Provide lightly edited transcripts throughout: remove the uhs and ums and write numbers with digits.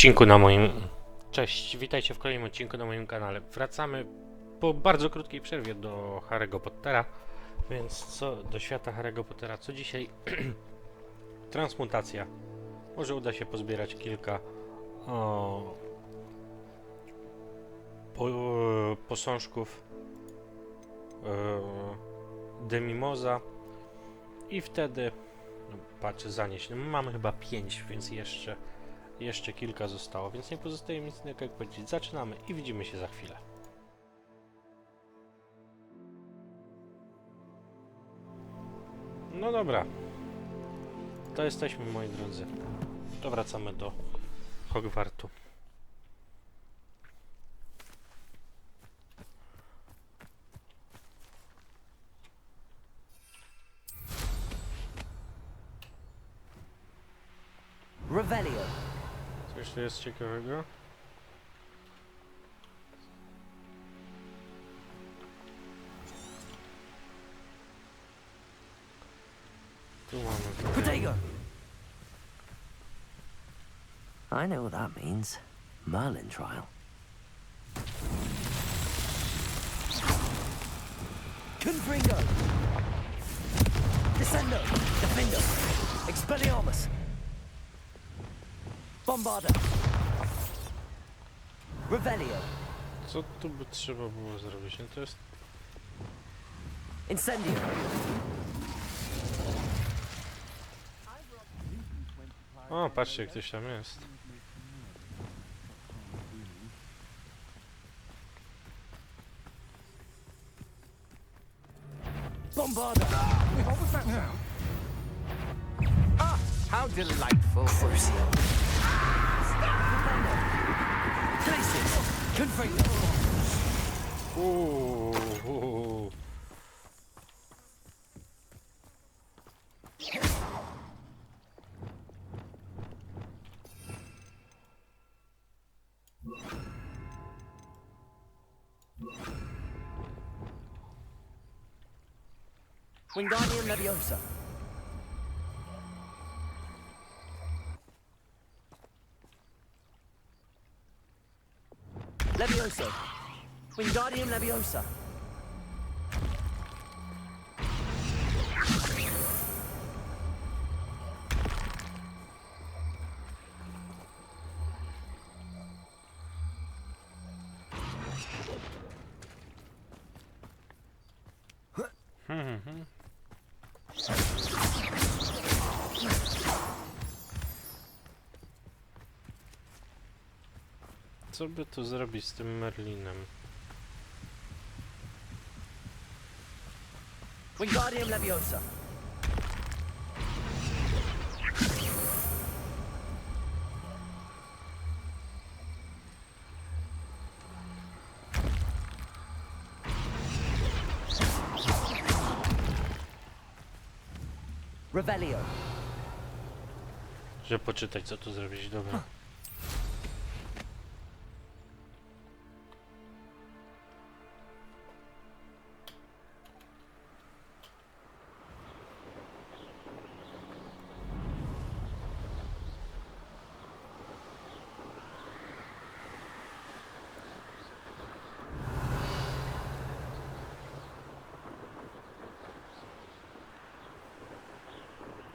odcinku na moim... Cześć, witajcie w kolejnym odcinku na moim kanale. Wracamy po bardzo krótkiej przerwie do Harry'ego Pottera. Więc co do świata Harry'ego Pottera, co dzisiaj? Transmutacja. Może uda się pozbierać kilka posążków Demimoza i wtedy patrzę, zanieść. No, mamy chyba 5, więc jeszcze kilka zostało, więc nie pozostaje mi nic innego jak powiedzieć. Zaczynamy i widzimy się za chwilę. No dobra. To jesteśmy, moi drodzy. To wracamy do Hogwartu. Revelio. Co jeszcze jest ciekawego? Tu mamy Potato. I know what that means. Merlin trial. Confringo. Descendo. Defendo. Expelliarmus. Bombarda. Revelio. Co tu by trzeba było zrobić? No to jest... Incendio. O, patrzcie, ktoś tam jest. Bombarda. What was that now? Ah, how delightful. Crucio. Places. Confringo. Uuu. Wingardium Leviosa. Levioso. Wingardium Leviosa. Co by tu zrobić z tym Merlinem? Wingardium Leviosa. Revelio. Żeby poczytać, co tu zrobić, dobra.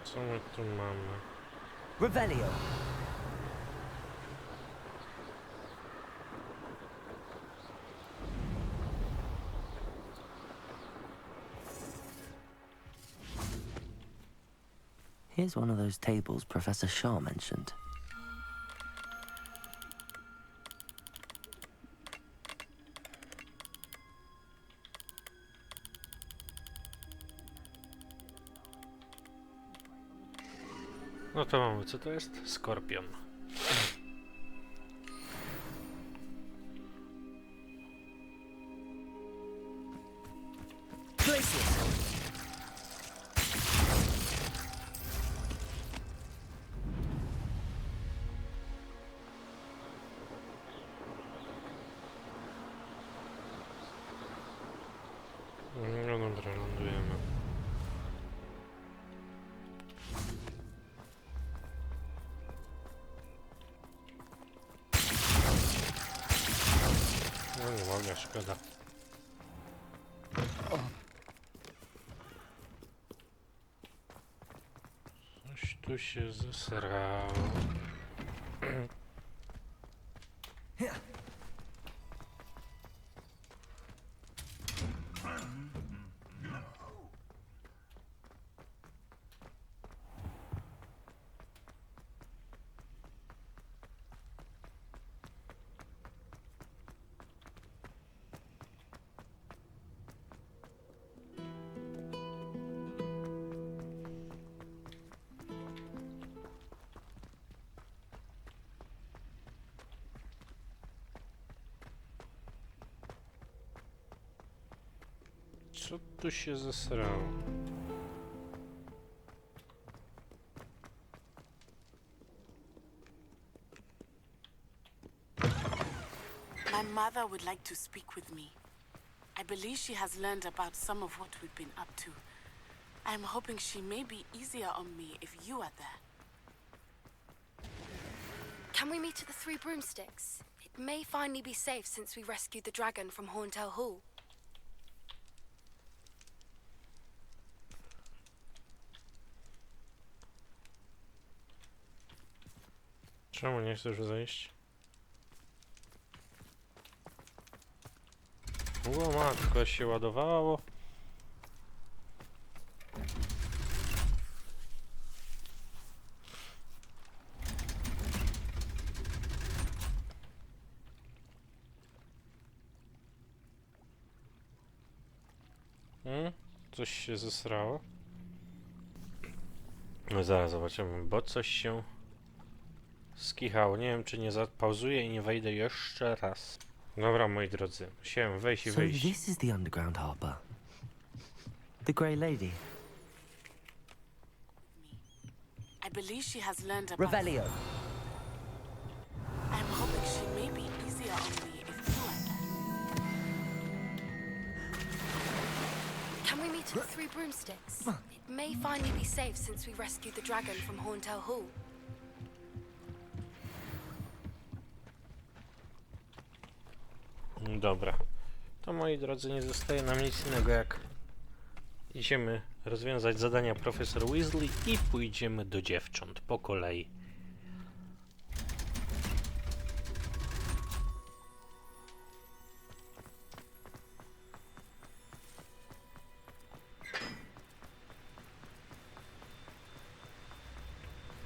Co my tu mamy? Revelio. Here's one of those tables Professor Shaw mentioned. No to mamy, co to jest? Skorpion. Glacius. No dobra, lądujemy. Mega szkoda. Coś tu się zesrało. Co tu się zesrało? My mother would like to speak with me. I believe she has learned about some of what we've been up to. I am hoping she may be easier on me if you are there. Can we meet at the Three Broomsticks? It may finally be safe since we rescued the dragon from Horntail Hall. Czemu nie chcesz zejść? O matko, się ładowało. Coś się zesrało. No zaraz zobaczymy, bo coś się skichało. Nie wiem, czy nie zapauzuję i nie wejdę jeszcze raz. Dobra, moi drodzy, musiałem wejść i So wyjść. this is the underground harbor. The Grey Lady. I believe she has learned about... Revelio. I am hoping she may be easier on me if you are there. Can we meet at the Three Broomsticks? It may finally be safe since we rescued the dragon from Horntail Hall. Dobra. To moi drodzy, nie zostaje nam nic innego jak idziemy rozwiązać zadania profesor Weasley i pójdziemy do dziewcząt po kolei.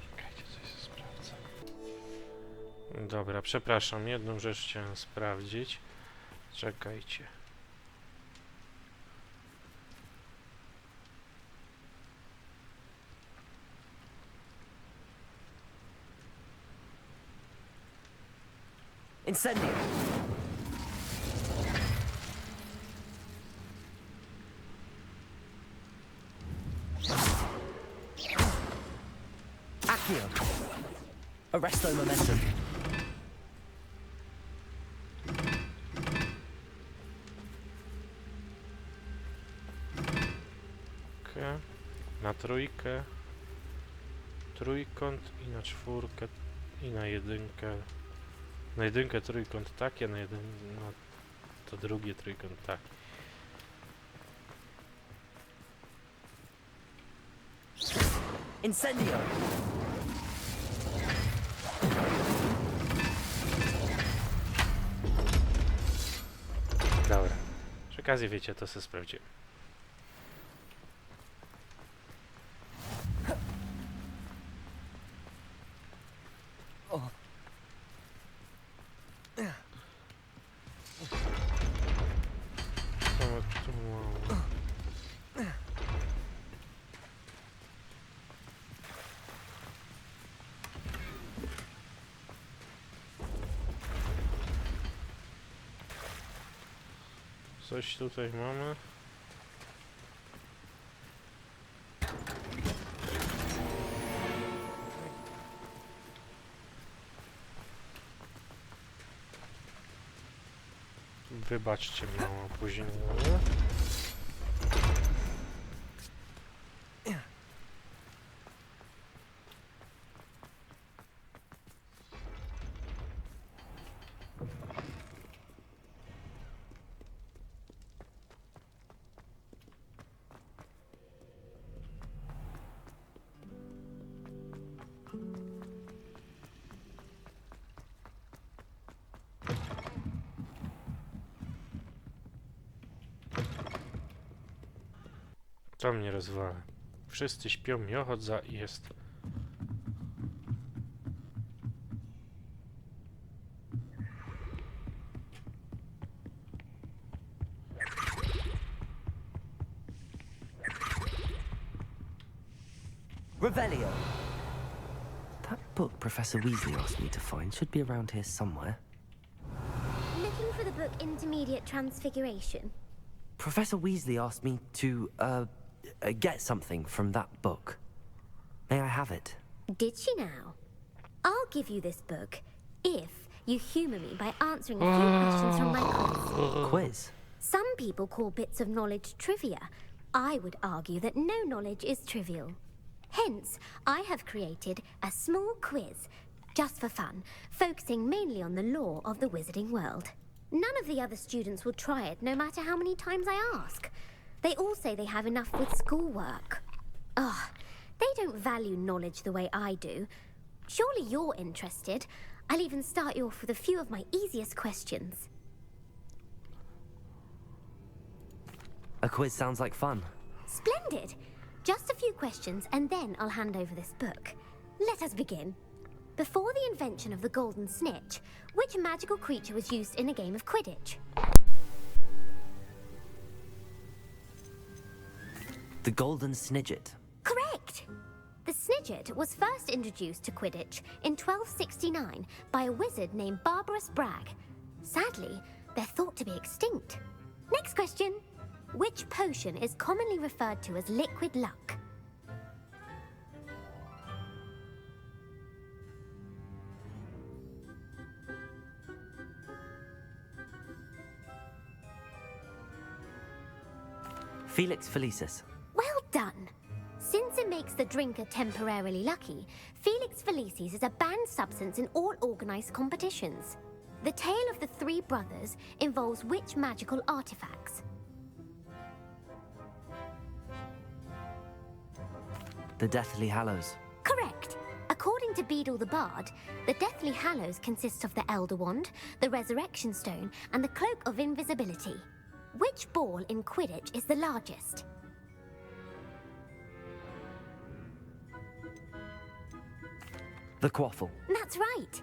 Czekajcie, coś się sprawdza. Dobra, przepraszam, jedną rzecz chciałem sprawdzić. Czekajcie. Incendio. Accio. Arresto momentum. Na trójkę, trójkąt i na czwórkę i na jedynkę. Na jedynkę trójkąt tak, a na to drugie trójkąt tak. Incendio. Dobra. Przy okazji wiecie, to sobie sprawdziłem. Co tu mało? Coś tutaj mamy. Wybaczcie małe opóźnienie. To mnie rozwala. Wszyscy śpią, mi ochotza i jest... Revelio! That book Professor Weasley asked me to find should be around here somewhere. Looking for the book Intermediate Transfiguration. Professor Weasley asked me to, get something from that book. May I have it? Did she now? I'll give you this book if you humour me by answering a few questions from my quiz. Quiz? Some people call bits of knowledge trivia. I would argue that no knowledge is trivial. Hence, I have created a small quiz, just for fun, focusing mainly on the lore of the wizarding world. None of the other students will try it, no matter how many times I ask. They all say they have enough with schoolwork. Ugh, they don't value knowledge the way I do. Surely you're interested. I'll even start you off with a few of my easiest questions. A quiz sounds like fun. Splendid! Just a few questions, and then I'll hand over this book. Let us begin. Before the invention of the golden snitch, which magical creature was used in a game of Quidditch? The Golden Snidget. Correct! The Snidget was first introduced to Quidditch in 1269 by a wizard named Barbarous Bragg. Sadly, they're thought to be extinct. Next question. Which potion is commonly referred to as liquid luck? Felix Felicis. Well done! Since it makes the drinker temporarily lucky, Felix Felicis is a banned substance in all organized competitions. The tale of the three brothers involves which magical artifacts? The Deathly Hallows. Correct! According to Beedle the Bard, the Deathly Hallows consists of the Elder Wand, the Resurrection Stone, and the Cloak of Invisibility. Which ball in Quidditch is the largest? The Quaffle. That's right!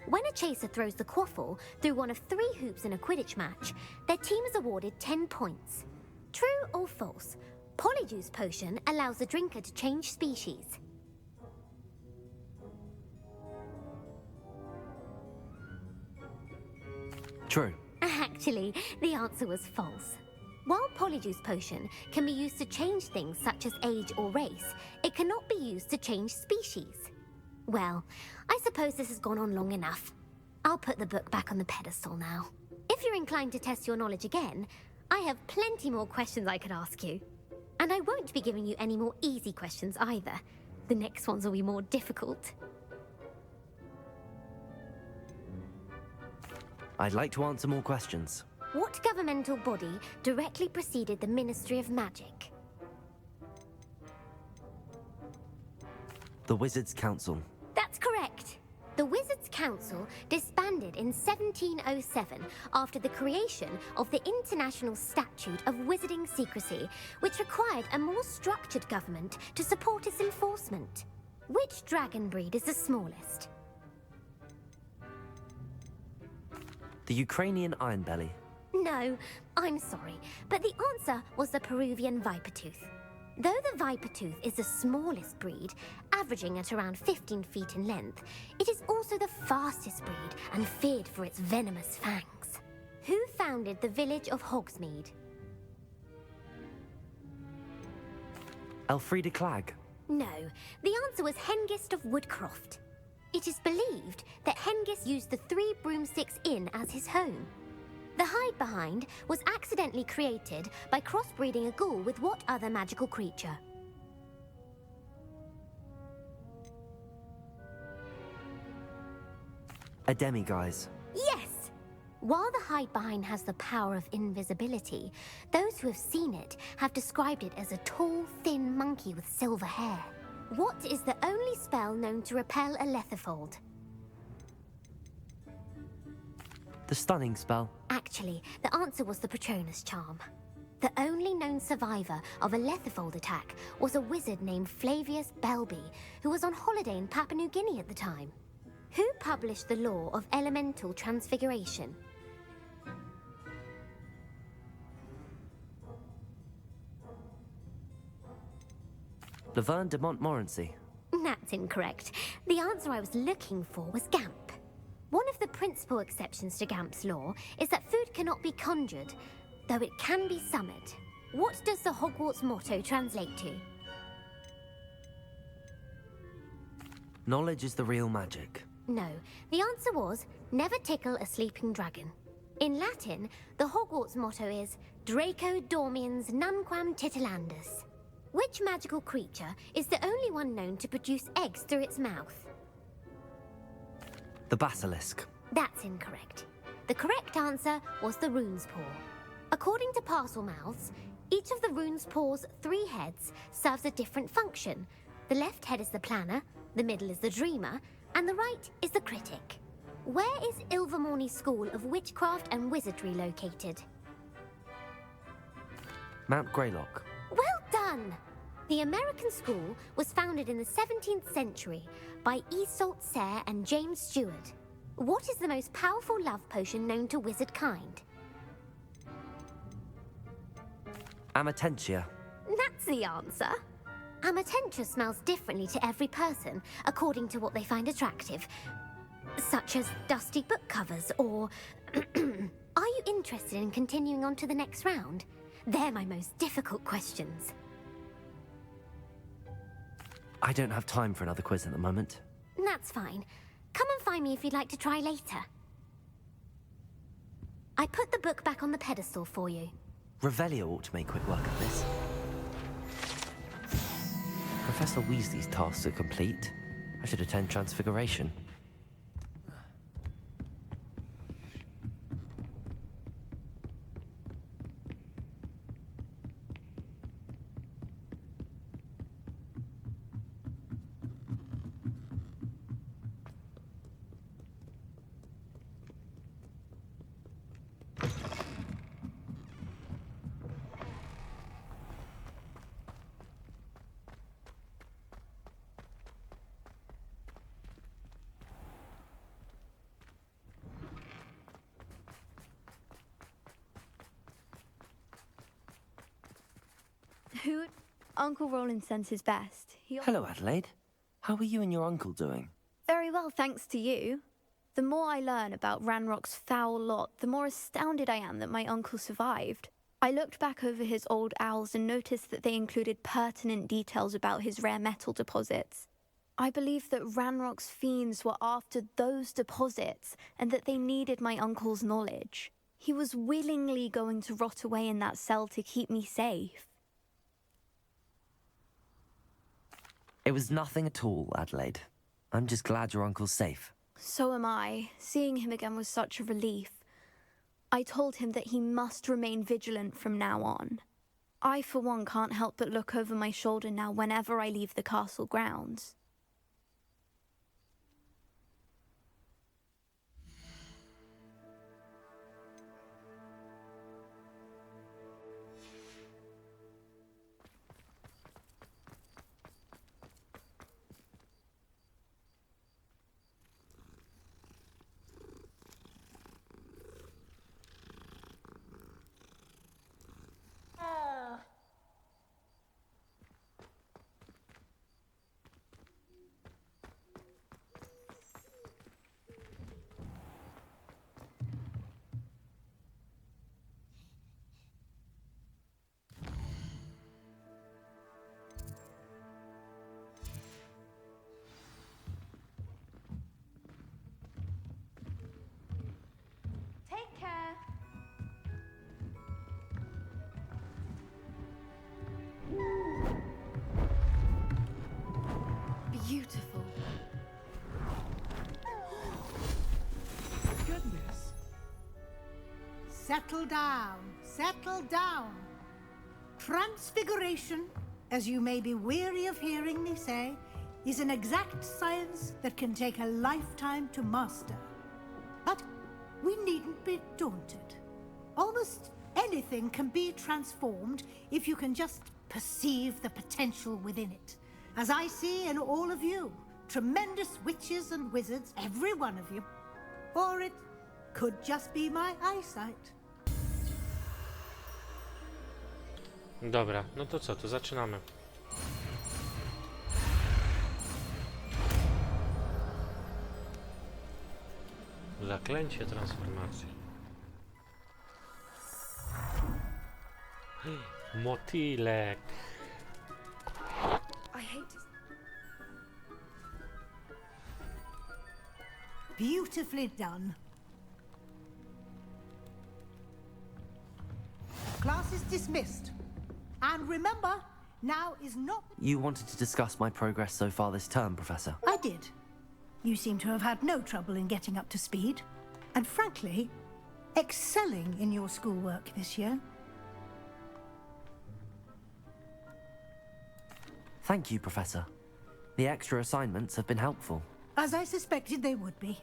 When a chaser throws the quaffle through one of 3 hoops in a Quidditch match, their team is awarded 10 points. True or false? Polyjuice potion allows the drinker to change species. True. Actually, the answer was false. While Polyjuice potion can be used to change things such as age or race, it cannot be used to change species. Well, I suppose this has gone on long enough. I'll put the book back on the pedestal now. If you're inclined to test your knowledge again, I have plenty more questions I could ask you. And I won't be giving you any more easy questions either. The next ones will be more difficult. I'd like to answer more questions. What governmental body directly preceded the Ministry of Magic? The Wizards' Council. That's correct. The Wizards' Council disbanded in 1707 after the creation of the International Statute of Wizarding Secrecy, which required a more structured government to support its enforcement. Which dragon breed is the smallest? The Ukrainian Ironbelly. No, I'm sorry, but the answer was the Peruvian Vipertooth. Though the Vipertooth is the smallest breed, averaging at around 15 feet in length, it is also the fastest breed and feared for its venomous fangs. Who founded the village of Hogsmeade? Elfrida Clegg. No, the answer was Hengist of Woodcroft. It is believed that Hengist used the 3 Broomsticks Inn as his home. The hide-behind was accidentally created by crossbreeding a ghoul with what other magical creature? A demiguise. Yes! While the hide-behind has the power of invisibility, those who have seen it have described it as a tall, thin monkey with silver hair. What is the only spell known to repel a letherfold? The Stunning Spell. Actually, the answer was the Patronus charm. The only known survivor of a Letherfold attack was a wizard named Flavius Belby, who was on holiday in Papua New Guinea at the time. Who published the law of elemental transfiguration? Laverne de Montmorency. That's incorrect. The answer I was looking for was Gamp. One of the principal exceptions to Gamp's law is that food cannot be conjured, though it can be summoned. What does the Hogwarts motto translate to? Knowledge is the real magic. No, the answer was never tickle a sleeping dragon. In Latin, the Hogwarts motto is Draco dormiens nunquam titilandus. Which magical creature is the only one known to produce eggs through its mouth? The basilisk. That's incorrect. The correct answer was the rune's paw. According to Parselmouths, each of the rune's paw's 3 heads serves a different function. The left head is the planner, the middle is the dreamer, and the right is the critic. Where is Ilvermorny School of Witchcraft and Wizardry located? Mount Greylock. Well done! The American school was founded in the 17th century by Iseult Sayre and James Stewart. What is the most powerful love potion known to wizard kind? Amatentia. That's the answer. Amatentia smells differently to every person, according to what they find attractive, such as dusty book covers or... Are you interested in continuing on to the next round? They're my most difficult questions. I don't have time for another quiz at the moment. That's fine. Come and find me if you'd like to try later. I put the book back on the pedestal for you. Revelio ought to make quick work of this. Professor Weasley's tasks are complete. I should attend Transfiguration. Who? Uncle Roland sends his best. Hello, Adelaide. How are you and your uncle doing? Very well, thanks to you. The more I learn about Ranrock's foul lot, the more astounded I am that my uncle survived. I looked back over his old owls and noticed that they included pertinent details about his rare metal deposits. I believe that Ranrock's fiends were after those deposits and that they needed my uncle's knowledge. He was willingly going to rot away in that cell to keep me safe. It was nothing at all, Adelaide. I'm just glad your uncle's safe. So am I. Seeing him again was such a relief. I told him that he must remain vigilant from now on. I, for one, can't help but look over my shoulder now whenever I leave the castle grounds. Take care. Beautiful. Goodness. Settle down. Settle down. Transfiguration, as you may be weary of hearing me say, is an exact science that can take a lifetime to master. But we needn't be daunted. Almost anything can be transformed if you can just perceive the potential within it. As I see in all of you, tremendous witches and wizards, every one of you. Or it could just be my eyesight. Dobra, no to co, to zaczynamy. Zaklęcie transformacji. Motylek. I hate to... Beautifully done. Class is dismissed. And remember, now is not... You wanted to discuss my progress so far this term, Professor? I did. You seem to have had no trouble in getting up to speed. And frankly, excelling in your schoolwork this year. Thank you, Professor. The extra assignments have been helpful. As I suspected they would be.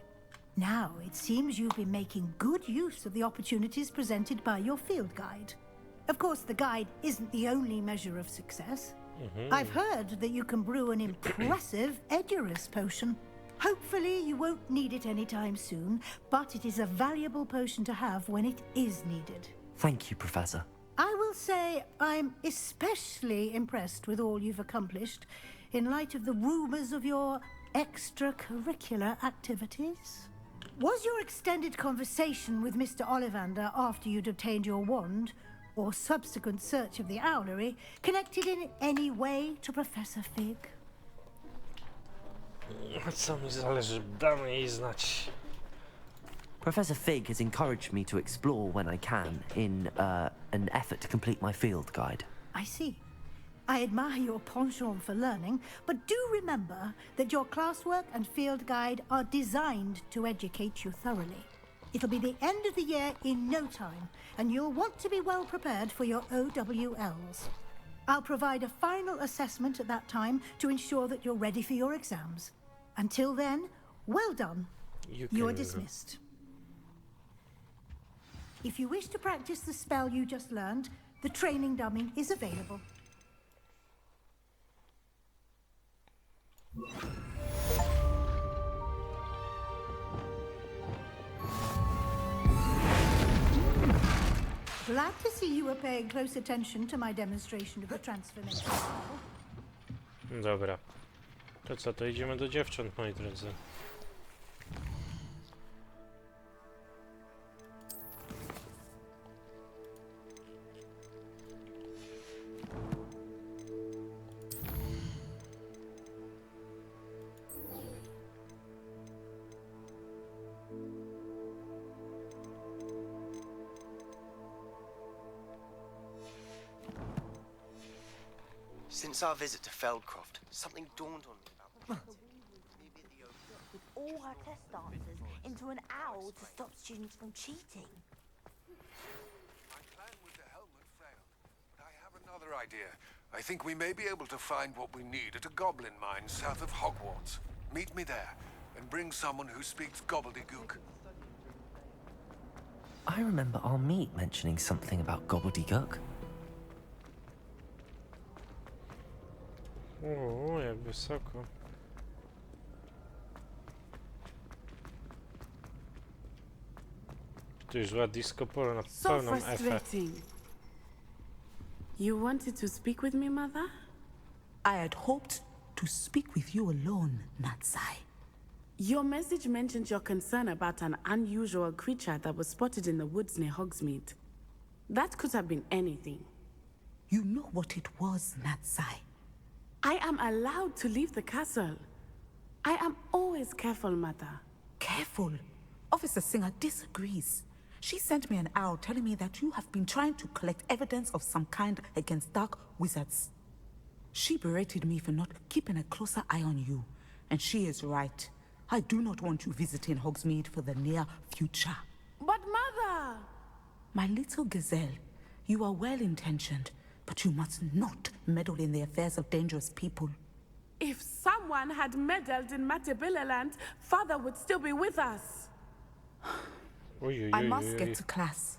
Now, it seems you've been making good use of the opportunities presented by your field guide. Of course, the guide isn't the only measure of success. I've heard that you can brew an impressive Edurus potion. Hopefully, you won't need it anytime soon, but it is a valuable potion to have when it is needed. Thank you, Professor. I will say I'm especially impressed with all you've accomplished in light of the rumors of your extracurricular activities. Was your extended conversation with Mr. Ollivander after you'd obtained your wand, or subsequent search of the owlery, connected in any way to Professor Fig? Co mi zależy, damy jej znać. Professor Fig has encouraged me to explore when I can in an effort to complete my field guide. I see. I admire your penchant for learning, but do remember that your classwork and field guide are designed to educate you thoroughly. It'll be the end of the year in no time, and you'll want to be well prepared for your OWLs. I'll provide a final assessment at that time to ensure that you're ready for your exams. Until then, well done. You are dismissed. If you wish to practice the spell you just learned, the training dummy is available. Glad to see you were paying close attention to my demonstration of the transformation spell. Dobra. To co, to idziemy do dziewcząt, moi drodzy. Since our visit to Feldcroft, something dawned on me about with all her test answers into an owl to stop students from cheating. My plan with the helmet failed, but I have another idea. I think we may be able to find what we need at a goblin mine south of Hogwarts. Meet me there, and bring someone who speaks gobbledygook. I remember our meet mentioning something about gobbledygook. O, jak wysoko. Tu już była disco polo na So pełną efę. frustrating. You wanted to speak with me, Mother? I had hoped to speak with you alone, Natsai. Your message mentioned your concern about an unusual creature that was spotted in the woods near Hogsmeade. That could have been anything. You know what it was, Natsai. I am allowed to leave the castle. I am always careful, Mother. Careful. Officer Singer disagrees. She sent me an owl telling me that you have been trying to collect evidence of some kind against dark wizards. She berated me for not keeping a closer eye on you. And she is right. I do not want you visiting Hogsmeade for the near future. But, Mother! My little gazelle, you are well-intentioned, but you must not meddle in the affairs of dangerous people. If someone had meddled in Matabeleland, Father would still be with us. I must get to class.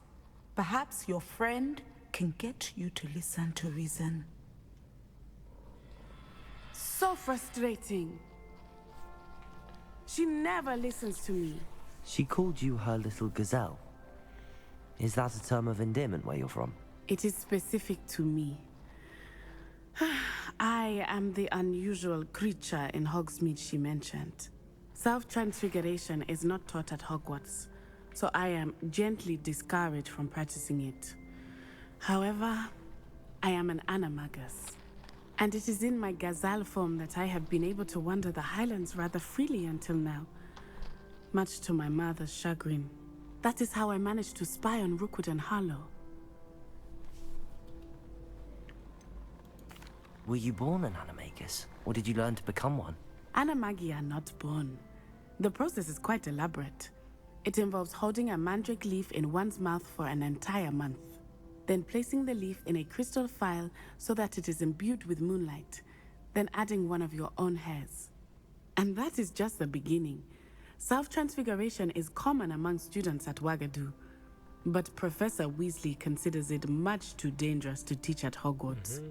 Perhaps your friend can get you to listen to reason. So frustrating. She never listens to me. She called you her little gazelle. Is that a term of endearment where you're from? It is specific to me. I am the unusual creature in Hogsmeade she mentioned. Self-transfiguration is not taught at Hogwarts, so I am gently discouraged from practicing it. However, I am an animagus, and it is in my gazelle form that I have been able to wander the Highlands rather freely until now, much to my mother's chagrin. That is how I managed to spy on Rookwood and Harlow. Were you born an animagus, or did you learn to become one? Animagi are not born. The process is quite elaborate. It involves holding a mandrake leaf in one's mouth for an entire month, then placing the leaf in a crystal phial so that it is imbued with moonlight, then adding one of your own hairs. And that is just the beginning. Self-transfiguration is common among students at Wagadu, but Professor Weasley considers it much too dangerous to teach at Hogwarts.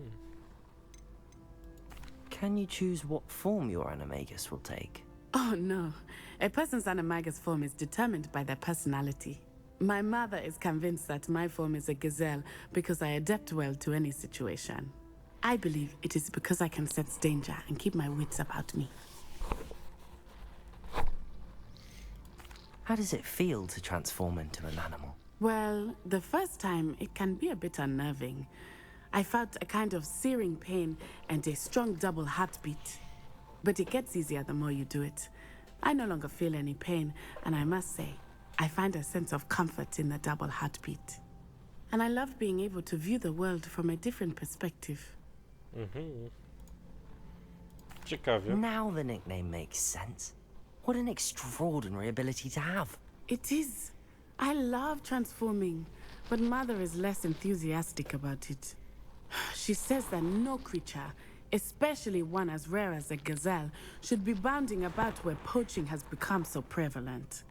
Can you choose what form your animagus will take? Oh no, a person's animagus form is determined by their personality. My mother is convinced that my form is a gazelle because I adapt well to any situation. I believe it is because I can sense danger and keep my wits about me. How does it feel to transform into an animal? Well, the first time it can be a bit unnerving. I felt a kind of searing pain and a strong double heartbeat. But it gets easier the more you do it. I no longer feel any pain, and I must say, I find a sense of comfort in the double heartbeat. And I love being able to view the world from a different perspective. Ciekawie. Now the nickname makes sense. What an extraordinary ability to have. It is. I love transforming, but Mother is less enthusiastic about it. She says that no creature, especially one as rare as a gazelle, should be bounding about where poaching has become so prevalent.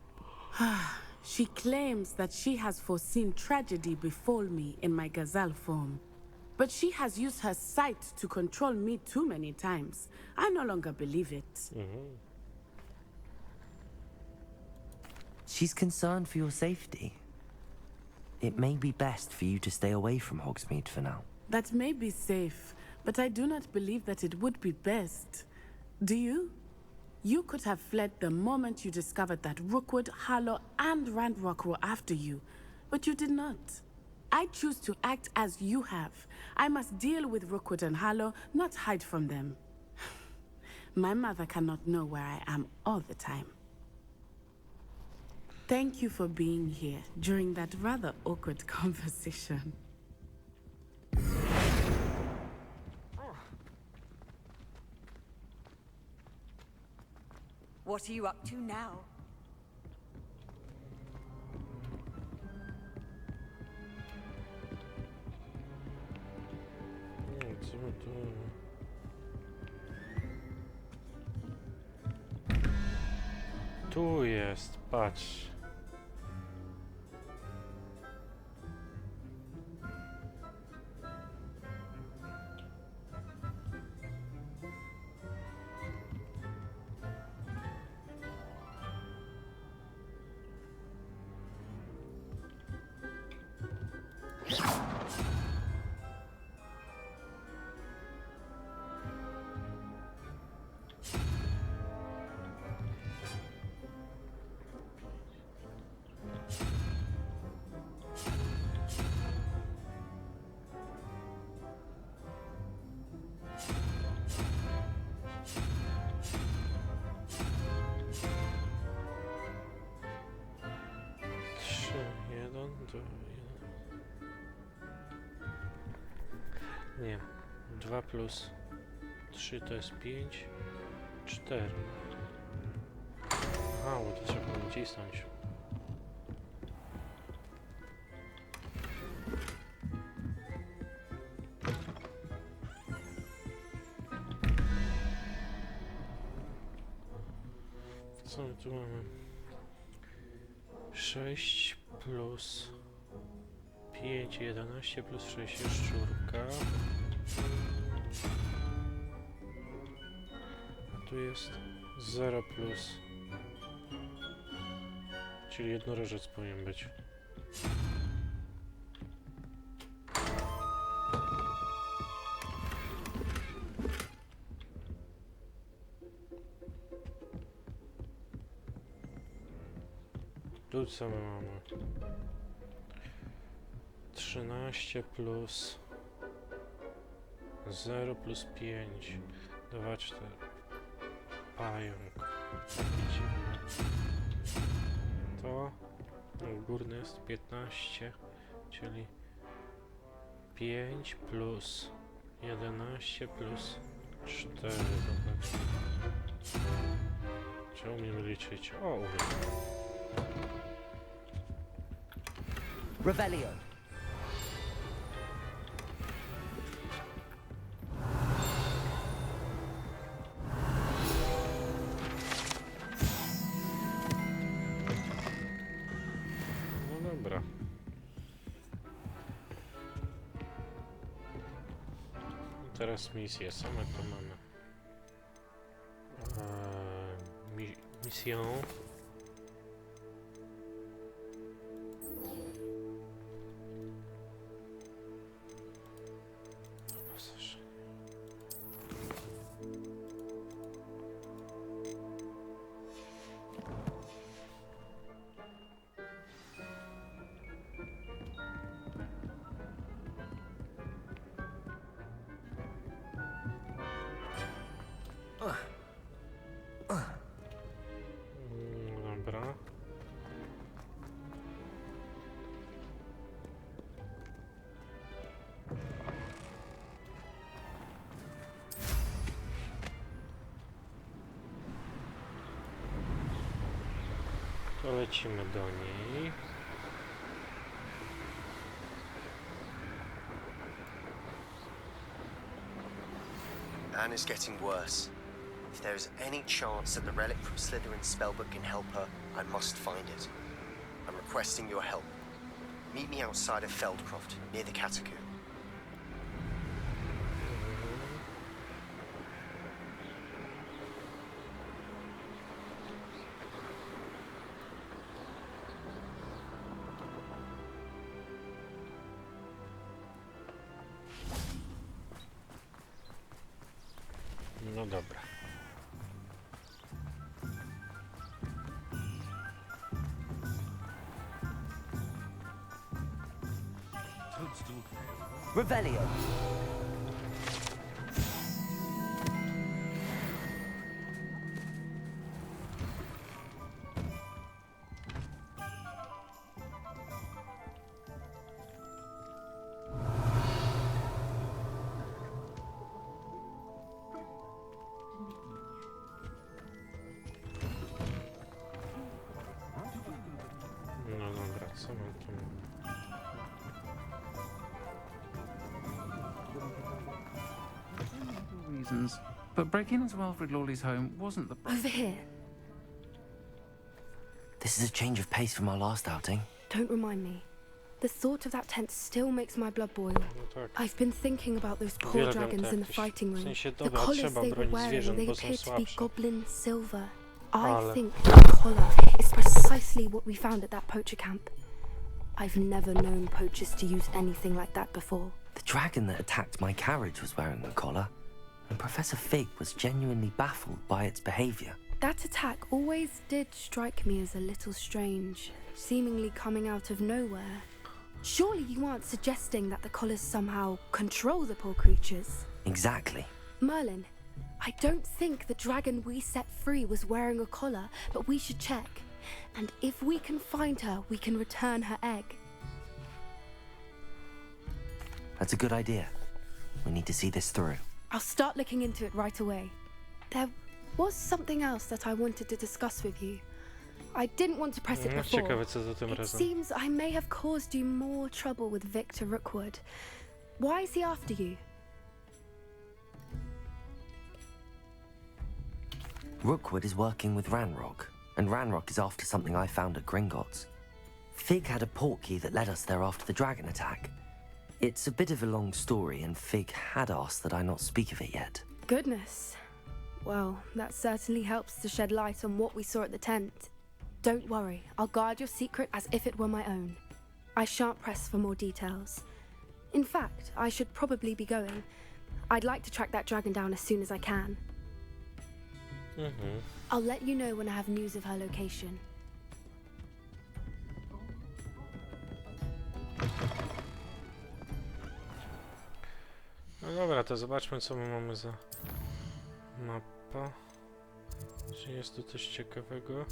She claims that she has foreseen tragedy befall me in my gazelle form. But she has used her sight to control me too many times. I no longer believe it. She's concerned for your safety. It may be best for you to stay away from Hogsmeade for now. That may be safe, but I do not believe that it would be best. Do you? You could have fled the moment you discovered that Rookwood, Harlow, and Ranrock were after you, but you did not. I choose to act as you have. I must deal with Rookwood and Harlow, not hide from them. My mother cannot know where I am all the time. Thank you for being here during that rather awkward conversation. What are you up to now? Co tu? Tu jest, patrz. Nie. 2 plus 3 to jest 5. 4. A, bo to trzeba nacisnąć. Co my tu mamy? 6 plus 5, 11 plus 6 jest szczurka. A tu jest 0 plus... Czyli jednorożec powinien być. Tu co my mamy? 13 plus 0 plus 5 2, 4 pająk. Widzimy. To górny jest 15, czyli 5 plus 11 plus 4. Zobacz. Czy umiemy liczyć? O, umiem. Rebellion. No dobra. Teraz misje. Same to mamy. Misję. Dobra. To lecimy do niej. Anne is getting worse. If there is any chance that the relic from Slytherin's spellbook can help her, I must find it. I'm requesting your help. Meet me outside of Feldcroft, near the Catacomb. No dobra. Rebellion. No dobra, co mam tu? Reasons, but breaking into Alfred Lawley's home wasn't the Over here. This is a change of pace from our last outing. Don't remind me. The thought of that tent still makes my blood boil. No tak. I've been thinking about those poor Uwielbiam dragons in the te- fighting w ring. sensie, The dobra, collars trzeba they were bronić wearing, zwierząt, they bo są appeared to be słabsze. goblin silver. Ale- I think the collar is precisely what we found at that poacher camp. I've never known poachers to use anything like that before. The dragon that attacked my carriage was wearing a collar, and Professor Fig was genuinely baffled by its behavior. That attack always did strike me as a little strange, seemingly coming out of nowhere. Surely you aren't suggesting that the collars somehow control the poor creatures? Exactly. Merlin, I don't think the dragon we set free was wearing a collar, but we should check. And if we can find her, we can return her egg. That's a good idea. We need to see this through. I'll start looking into it right away. There was something else that I wanted to discuss with you. I didn't want to press it No, before. ciekawe co za tym It razem. seems I may have caused you more trouble with Victor Rookwood. Why is he after you? Rookwood is working with Ranrock, and Ranrock is after something I found at Gringotts. Fig had a portkey that led us there after the dragon attack. It's a bit of a long story, and Fig had asked that I not speak of it yet. Goodness. Well, that certainly helps to shed light on what we saw at the tent. Don't worry, I'll guard your secret as if it were my own. I shan't press for more details. In fact, I should probably be going. I'd like to track that dragon down as soon as I can. I'll let you know when I have news of her location. No dobra, to zobaczmy, co my mamy za mapa. Czy jest tu coś ciekawego?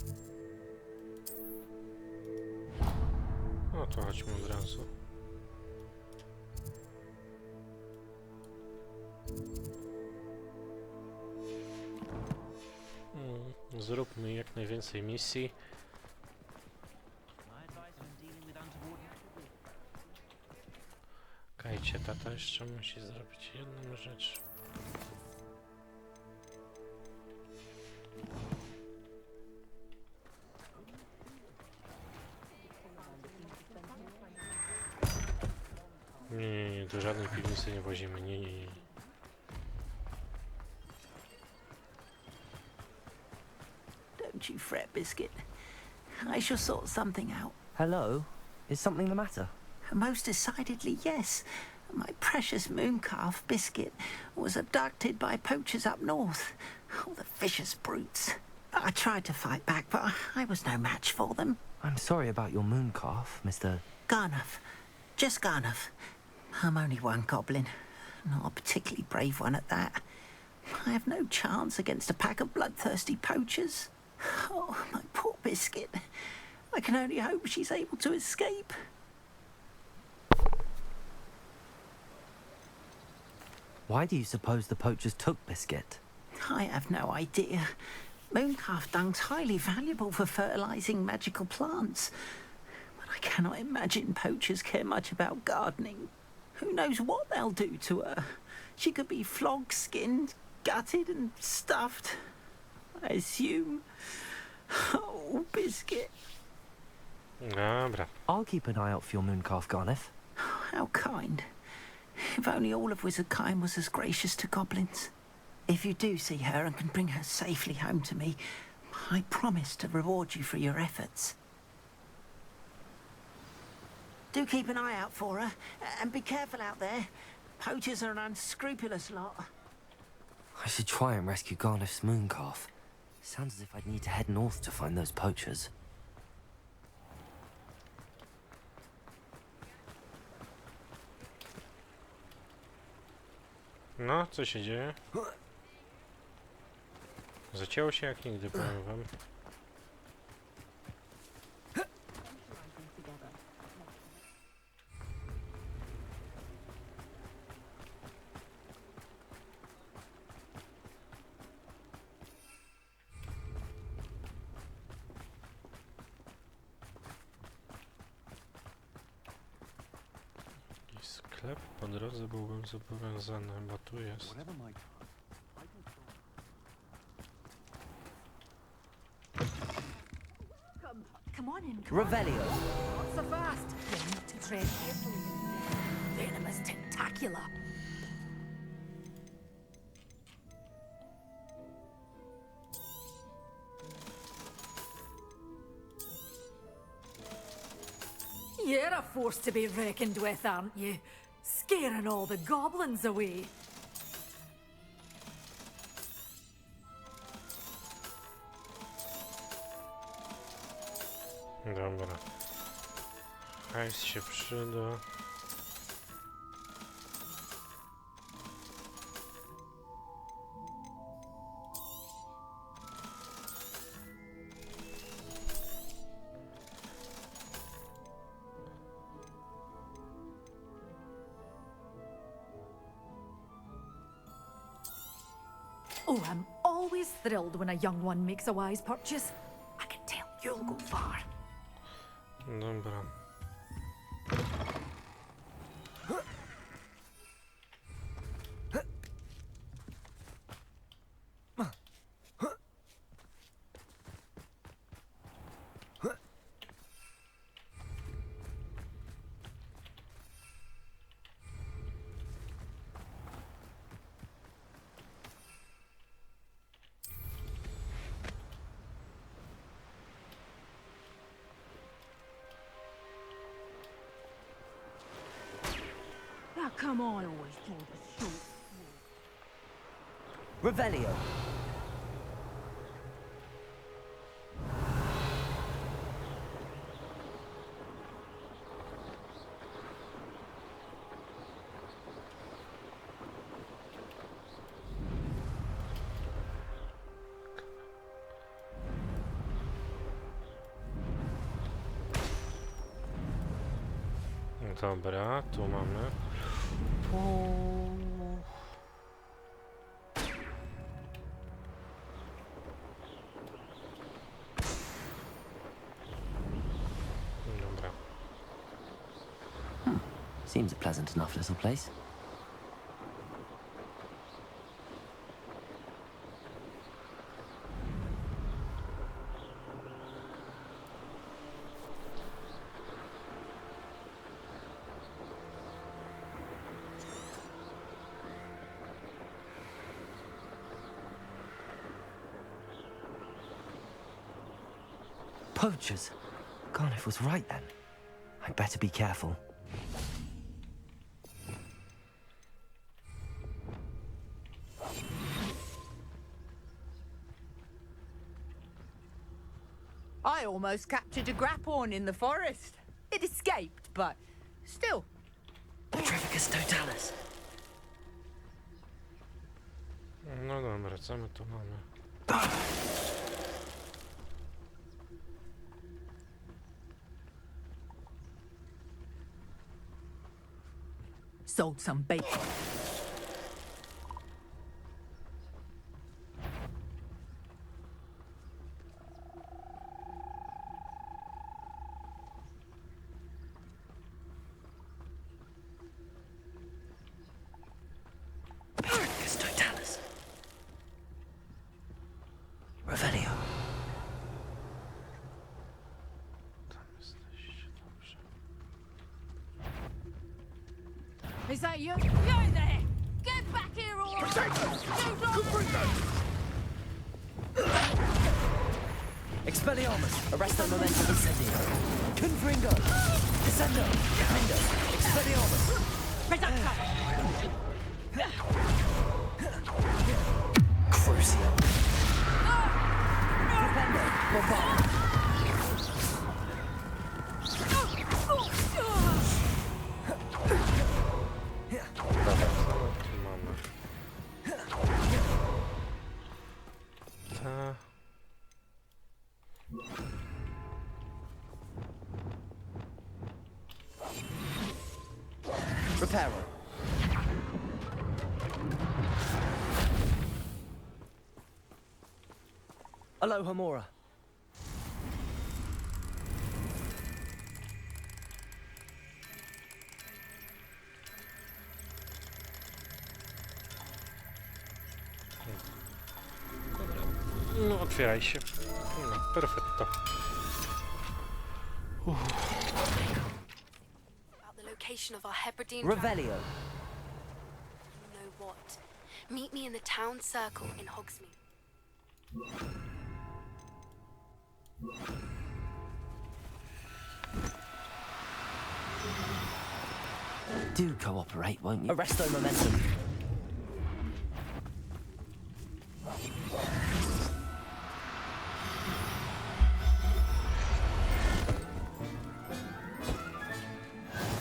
No to chodźmy od razu. Zróbmy jak najwięcej misji. Czekajcie, tata jeszcze musi zrobić jedną rzecz. Nie, do żadnej piwnicy nie włazimy, nie. Don't you fret, Biscuit. I shall sort something out. Hello? Is something the matter? Most decidedly, yes. My precious mooncalf, Biscuit, was abducted by poachers up north. Oh, the vicious brutes. I tried to fight back, but I was no match for them. I'm sorry about your mooncalf, Mr. Garnuff. Just Garnuff. I'm only one goblin. Not a particularly brave one at that. I have no chance against a pack of bloodthirsty poachers. Oh, my poor Biscuit. I can only hope she's able to escape. Why do you suppose the poachers took Biscuit? I have no idea. Mooncalf dung's highly valuable for fertilizing magical plants. But I cannot imagine poachers care much about gardening. Who knows what they'll do to her? She could be flogged, skinned, gutted and stuffed. I assume. Oh, Biscuit. Dobra. I'll keep an eye out for your mooncalf, Garnuff. How kind. If only all of Wizardkind was as gracious to goblins. If you do see her and can bring her safely home to me, I promise to reward you for your efforts. Do keep an eye out for her, and be careful out there. Poachers are an unscrupulous lot. I should try and rescue Garnuff's mooncalf. Sounds as if I'd need to head north to find those poachers. No, co się dzieje? Zacięło się jak nigdy, powiem wam. Sklep po drodze byłbym zobowiązany, bo tu jest. Come on in. Revelio. Not so fast. You need to tread carefully. Venom is tentacular. You're a force to be reckoned with, aren't you? Scaring all the goblins away. Dobra. Hajs się przyda. Oh, I'm always thrilled when a young one makes a wise purchase. I can tell you'll go far. Dobra. come on, always draw the short. Revelio. Dobra, tu mamy. Dobra. Seems a pleasant enough little place. Poachers. Garniff was right then. I'd better be careful. I almost captured a grapphorn in the forest. It escaped, but still. Petrificus totalis. No dobra, co my tu mamy? Sold some bacon. Petrificus totalis. Revelio. Tam jesteście, dobrze. Is that you? You're there! Get back here, all right! Expelliarmus. Arresto momentum incendio. Confringo. Descendo. Defendo. Expelliarmus. Crucio. Defendo. Bombard. Dobra, co my tu mamy? Ta... Reparo. Aloha Mora. No, otwieraj się. No, perfetto. About the location of our Hebridean Revelio. You know what? Meet me in the town circle in Hogsmeade. Do cooperate, won't you? Arresto momentum.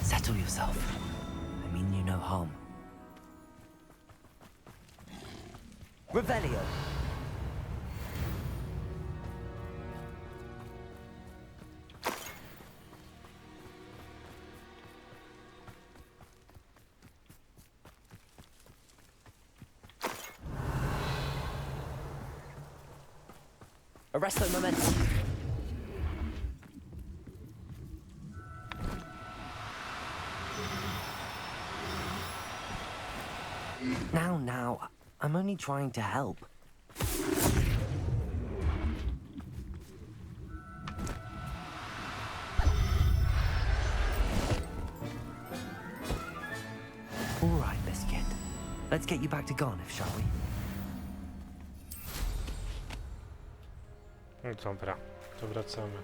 Settle yourself. I mean you no harm. Revelio. Arresto momentum. Now, I'm only trying to help. All right, Biscuit. Let's get you back to Garniff, shall we? No dobra, to wracamy.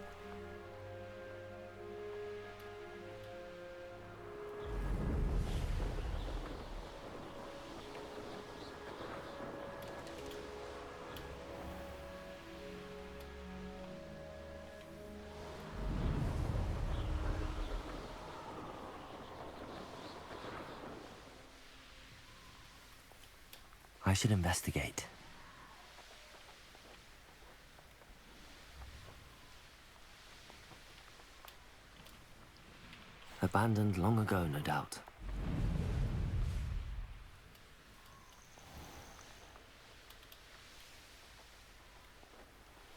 I should investigate. Abandoned long ago, no doubt.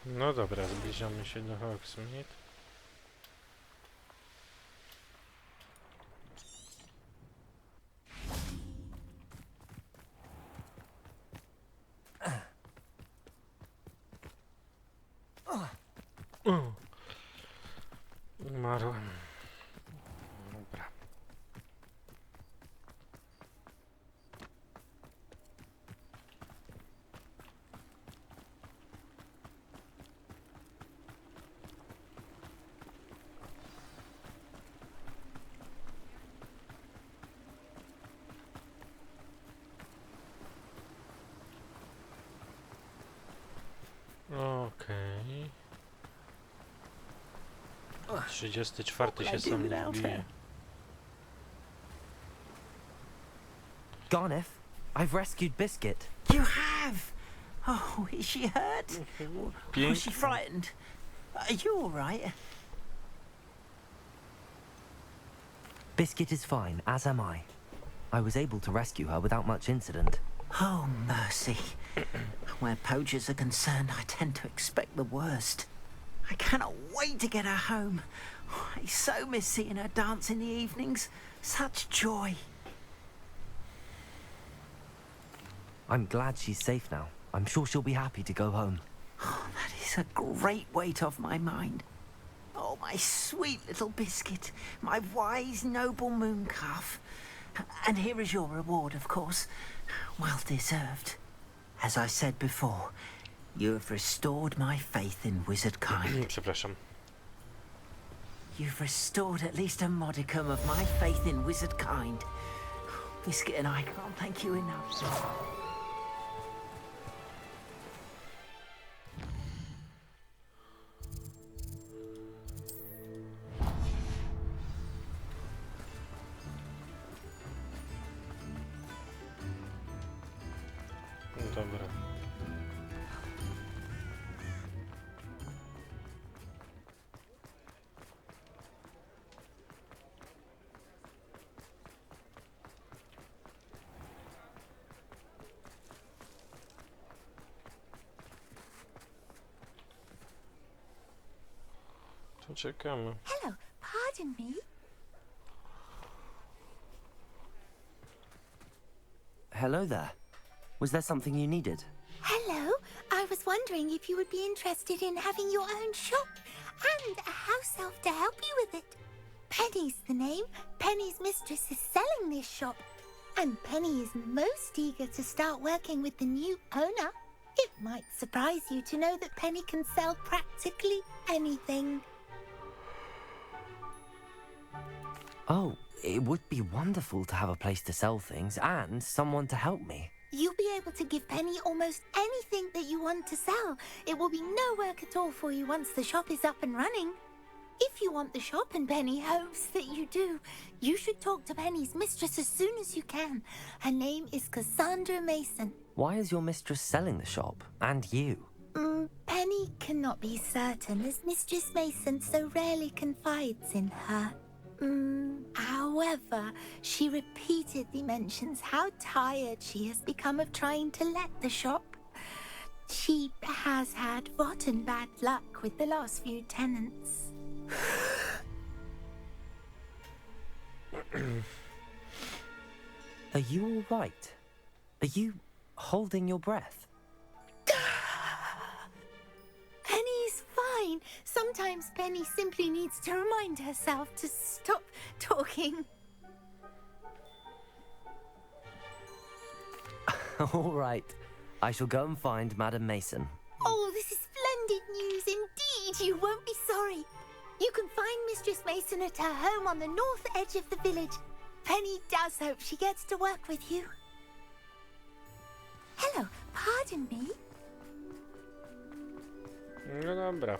No dobra, zbliżamy się do Hogsmeade. Umarłem. Dobra. Okej. 34 się sam nie bije. Garneth, I've rescued Biscuit. You have? Oh, is she hurt? Was she frightened? Are you all right? Biscuit is fine, as am I. I was able to rescue her without much incident. Oh, mercy. Where poachers are concerned, I tend to expect the worst. I cannot wait to get her home. I so miss seeing her dance in the evenings. Such joy. I'm glad she's safe now. I'm sure she'll be happy to go home. Oh, that is a great weight off my mind. Oh, my sweet little Biscuit, my wise, noble moon calf. And here is your reward, of course. Well deserved. As I said before, you have restored my faith in wizard kind. Przepraszam. You've restored at least a modicum of my faith in wizard kind. Biscuit and I can't thank you enough. Dobra. To czekamy. Hello, pardon me. Hello there. Was there something you needed? Hello, I was wondering if you would be interested in having your own shop and a house elf to help you with it. Penny's the name. Penny's mistress is selling this shop, and Penny is most eager to start working with the new owner. It might surprise you to know that Penny can sell practically anything. Oh, it would be wonderful to have a place to sell things and someone to help me. You'll be able to give Penny almost anything that you want to sell. It will be no work at all for you once the shop is up and running. If you want the shop and Penny hopes that you do, you should talk to Penny's mistress as soon as you can. Her name is Cassandra Mason. Why is your mistress selling the shop? And you? Penny cannot be certain, as Mistress Mason so rarely confides in her. However, she repeatedly mentions how tired she has become of trying to let the shop. She has had rotten bad luck with the last few tenants. Are you all right? Are you holding your breath? Penny's fine. Sometimes Penny simply needs to remind herself to stop talking. All right. I shall go and find Madam Mason. Oh, this is splendid news indeed. You won't be sorry. You can find Mistress Mason at her home on the north edge of the village. Penny does hope she gets to work with you. Hello, pardon me. No dobra.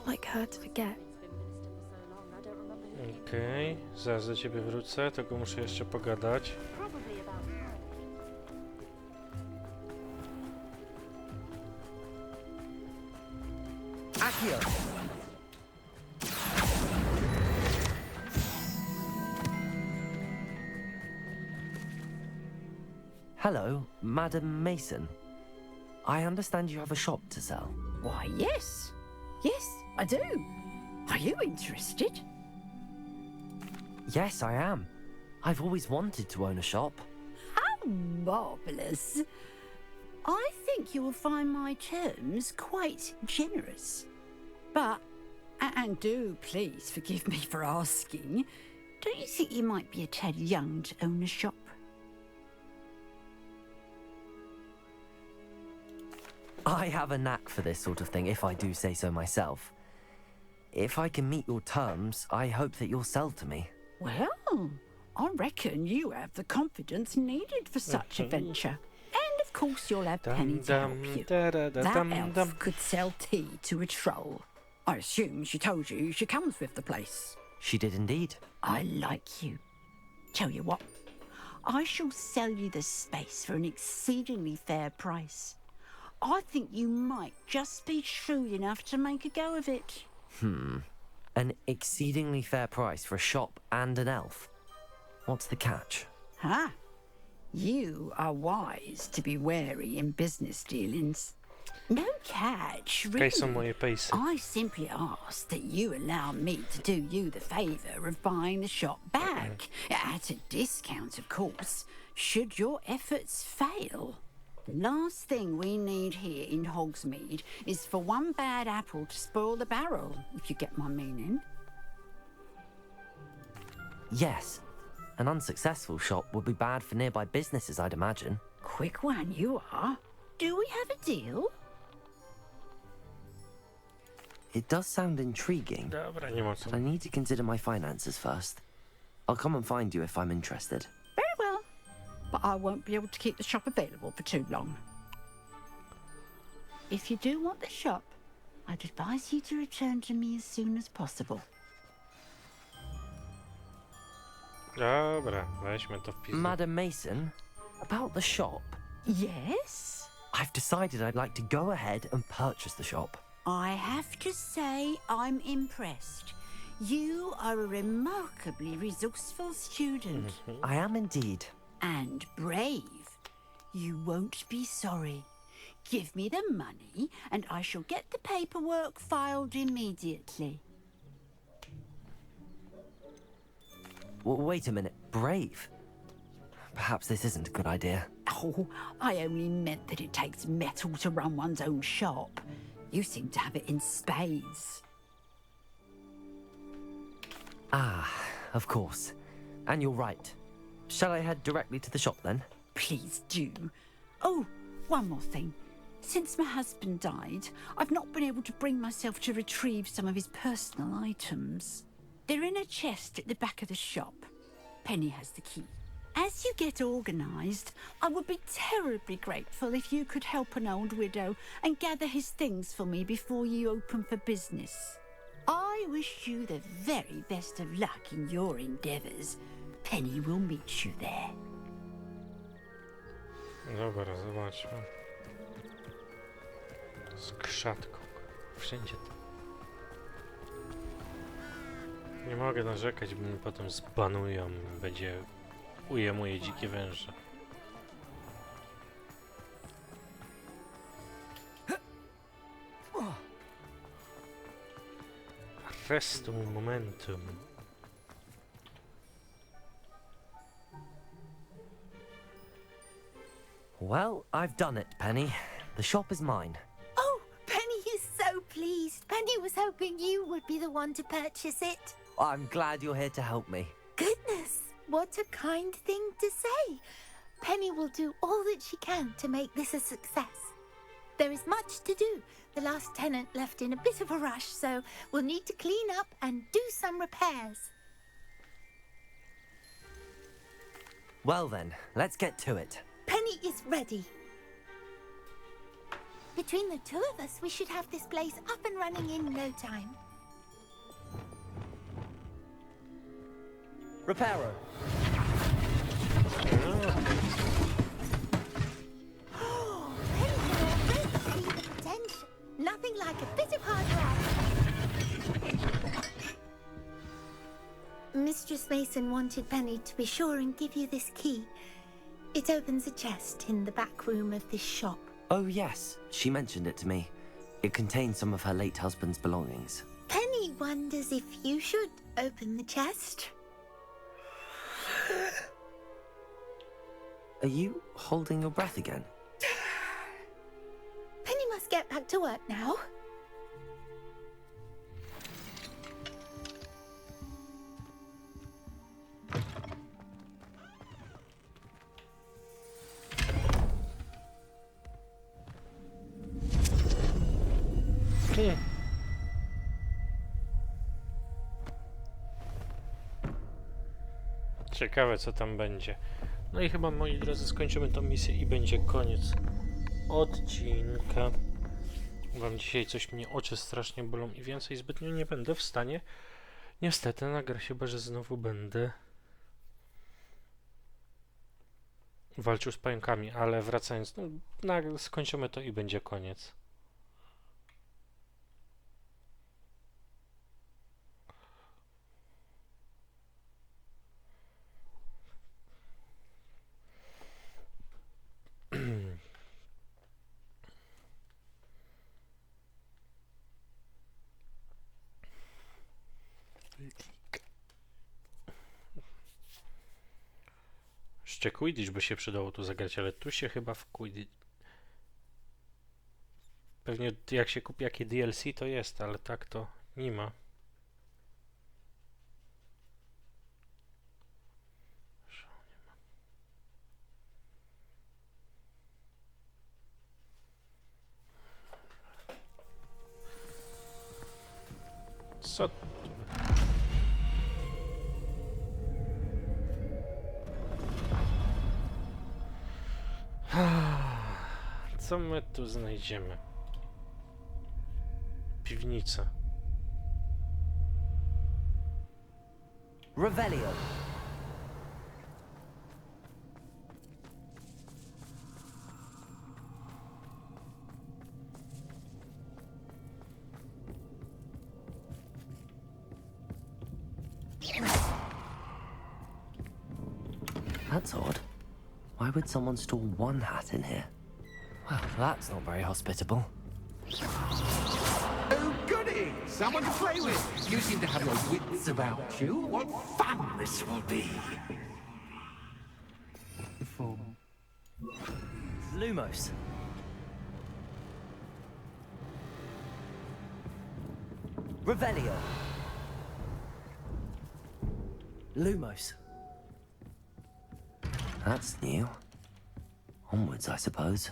like her to forget. Okej, zaraz do ciebie wrócę, tylko muszę jeszcze pogadać. Accio! Hello, Madam Mason. I understand you have a shop to sell. Why, yes. Yes, I do. Are you interested? Yes, I am. I've always wanted to own a shop. How marvellous. I think you will find my terms quite generous. But, and do please forgive me for asking, don't you think you might be a tad young to own a shop? I have a knack for this sort of thing, if I do say so myself. If I can meet your terms, I hope that you'll sell to me. Well, I reckon you have the confidence needed for such a venture. And of course you'll have Penny to help you. That elf could sell tea to a troll. I assume she told you she comes with the place. She did indeed. I like you. Tell you what, I shall sell you the space for an exceedingly fair price. I think you might just be shrewd enough to make a go of it. An exceedingly fair price for a shop and an elf. What's the catch? Huh? You are wise to be wary in business dealings. No catch, really. Są moje pejsy. I simply ask that you allow me to do you the favour of buying the shop back. At a discount, of course, should your efforts fail. The last thing we need here in Hogsmeade is for one bad apple to spoil the barrel, if you get my meaning. Yes. An unsuccessful shop would be bad for nearby businesses, I'd imagine. Quick one you are. Do we have a deal? It does sound intriguing, Dobra, nie ma co. but I need to consider my finances first. I'll come and find you if I'm interested. Very well. But I won't be able to keep the shop available for too long. If you do want the shop, I'd advise you to return to me as soon as possible. Dobra, weźmy to w pizdu. Madam Mason, about the shop. Yes? I've decided I'd like to go ahead and purchase the shop. I have to say I'm impressed. You are a remarkably resourceful student. I am indeed. And brave. You won't be sorry. Give me the money and I shall get the paperwork filed immediately. Wait a minute, brave? Perhaps this isn't a good idea. Oh, I only meant that it takes metal to run one's own shop. You seem to have it in spades. Ah, of course. And you're right. Shall I head directly to the shop then? Please do. Oh, one more thing. Since my husband died, I've not been able to bring myself to retrieve some of his personal items. They're in a chest at the back of the shop. Penny has the key. As you get organised, I would be terribly grateful if you could help an old widow and gather his things for me before you open for business. I wish you the very best of luck in your endeavours. Penny will meet you there. Dobra, zobaczmy. Z krzatką. Wszędzie to. Nie mogę narzekać, bo mnie potem zbanują. Będzie... Uje moje dzikie węże. Restum momentum. Well, I've done it, Penny. The shop is mine. Oh, Penny is so pleased. Penny was hoping you would be the one to purchase it. I'm glad you're here to help me. Goodness, what a kind thing to say. Penny will do all that she can to make this a success. There is much to do. The last tenant left in a bit of a rush, so we'll need to clean up and do some repairs. Well then, let's get to it. Penny is ready. Between the two of us, we should have this place up and running in no time. Reparo. Oh, Penny can already see the potential. Nothing like a bit of hard work. Mistress Mason wanted Penny to be sure and give you this key. It opens a chest in the back room of this shop. Oh, yes. She mentioned it to me. It contains some of her late husband's belongings. Penny wonders if you should open the chest. Are you holding your breath again? Penny must get back to work now. Ciekawe, co tam będzie. No i chyba, moi drodzy, skończymy tą misję i będzie koniec odcinka. Wam dzisiaj coś mnie oczy strasznie bolą i więcej zbytnio nie będę w stanie niestety nagrać, chyba że znowu będę walczył z pająkami, ale wracając, no, skończymy to i będzie koniec. Jeszcze Quidditch by się przydało tu zagrać, ale tu się chyba w Quidditch... Pewnie jak się kupi jakie DLC to jest, ale tak to nie ma. Co? Co my tu znajdziemy? Piwnica. Revelio. That's odd. Why would someone store one hat in here? Well, that's not very hospitable. Oh, goody! Someone to play with! You seem to have your wits about you. What fun this will be! Lumos. Revelio. Lumos. That's new. Onwards, I suppose.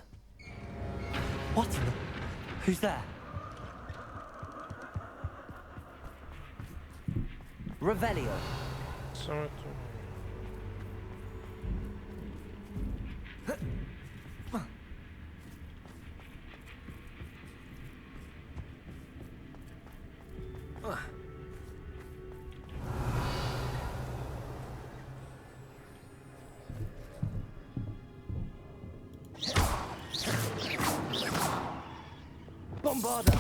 What in the... Who's there? Revelio. Co tu? Bombarda.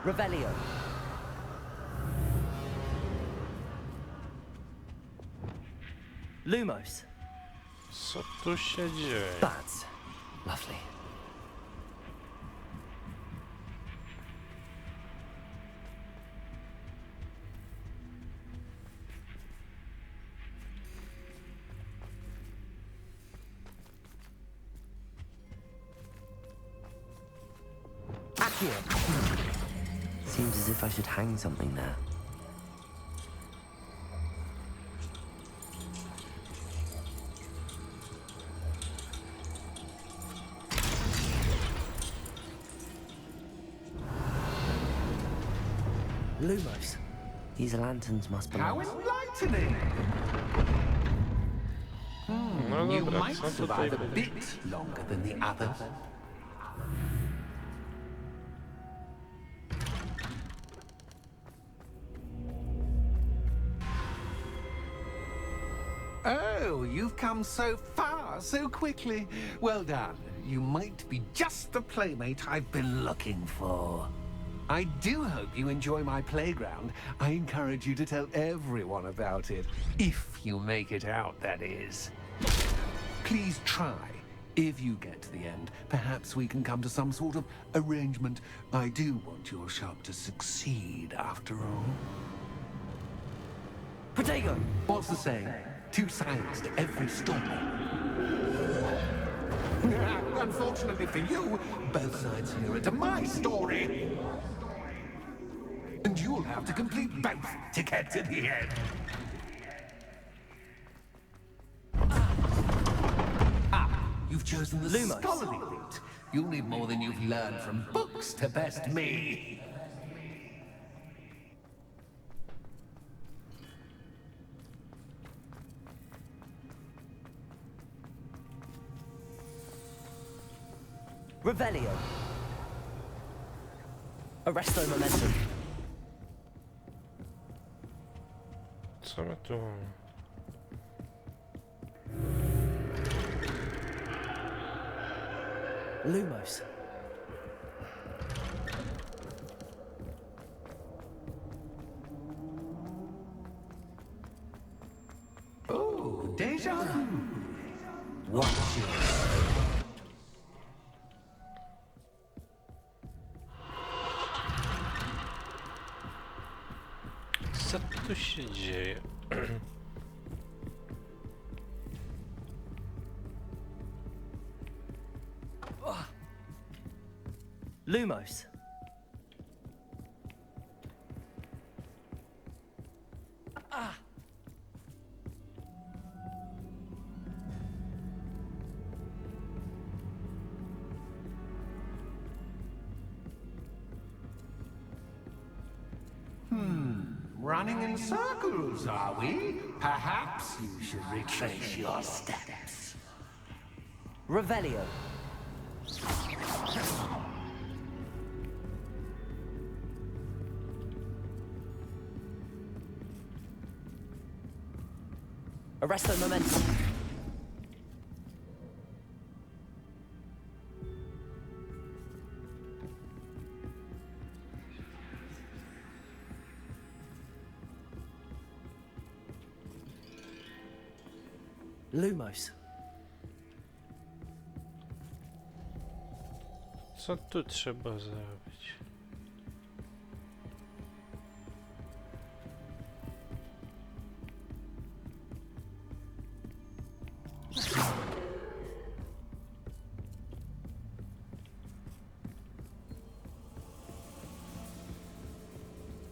Revelio. Lumos. Co tu się dzieje? That's lovely. Seems as if I should hang something there. Lumos. These lanterns must belong. How enlightening! No You dobra, might co survive tutaj a bit longer than the others. Oh, you've come so far so quickly. Well done. You might be just the playmate I've been looking for. I do hope you enjoy my playground. I encourage you to tell everyone about it. If you make it out, that is. Please try. If you get to the end, perhaps we can come to some sort of arrangement. I do want your shop to succeed, after all. Protego! What's the saying? Two sides to every story. Unfortunately for you, both sides here are to my story. And you'll have to complete both to get to the end. You've chosen the Lumos. scholarly route. You'll need more than you've learned from books to best me. Revelio. Arresto momentum. Co my tu mamy? Lumos. Oh, deja vu. Watch it. Co tu się dzieje? Lumos. Running in circles, are we? Perhaps you should retrace your steps. Revelio. Arresto momentum. Lumos. Co tu trzeba zrobić?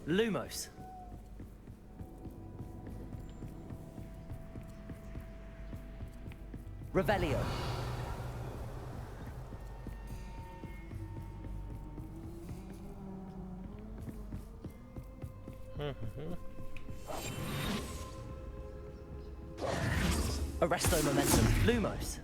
Lumos. Revelio. Arresto momentum. Lumos.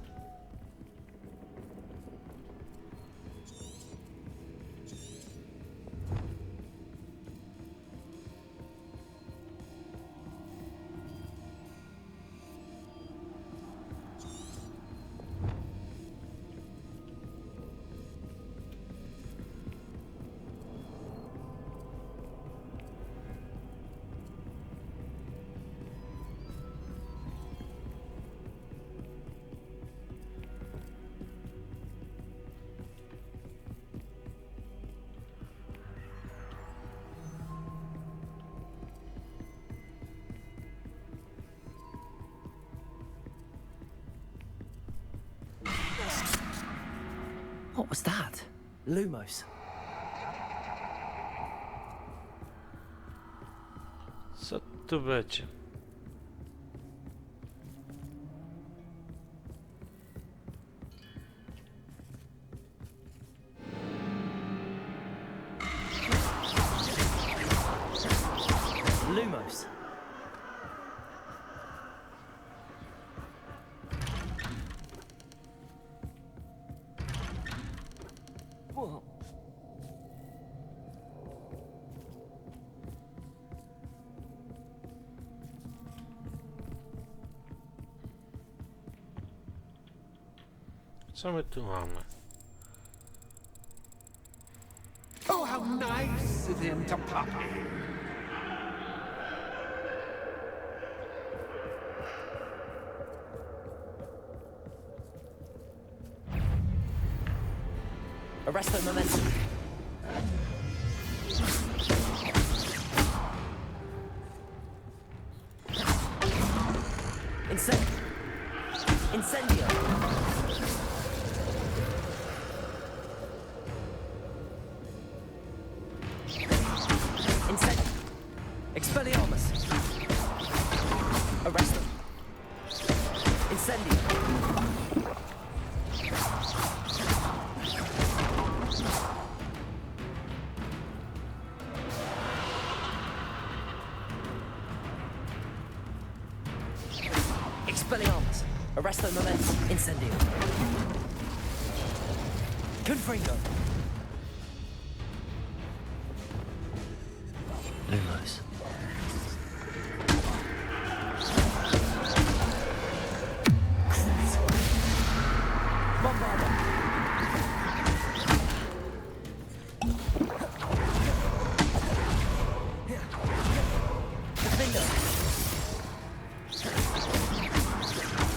What was that? Lumos. Co tu będzie? Co my tu mamy? Oh, how nice of him to pop in. Arresto momentum. Incendio. Expelliarmus. Arresto. Incendio. Expelliarmus. Arresto momentum. Incendio. Confringo. Lumos. Bombarda. Defender.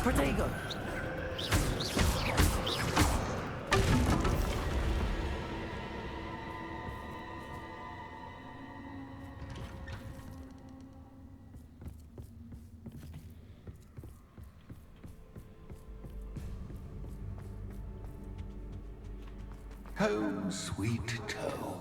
Protego. Home, sweet home.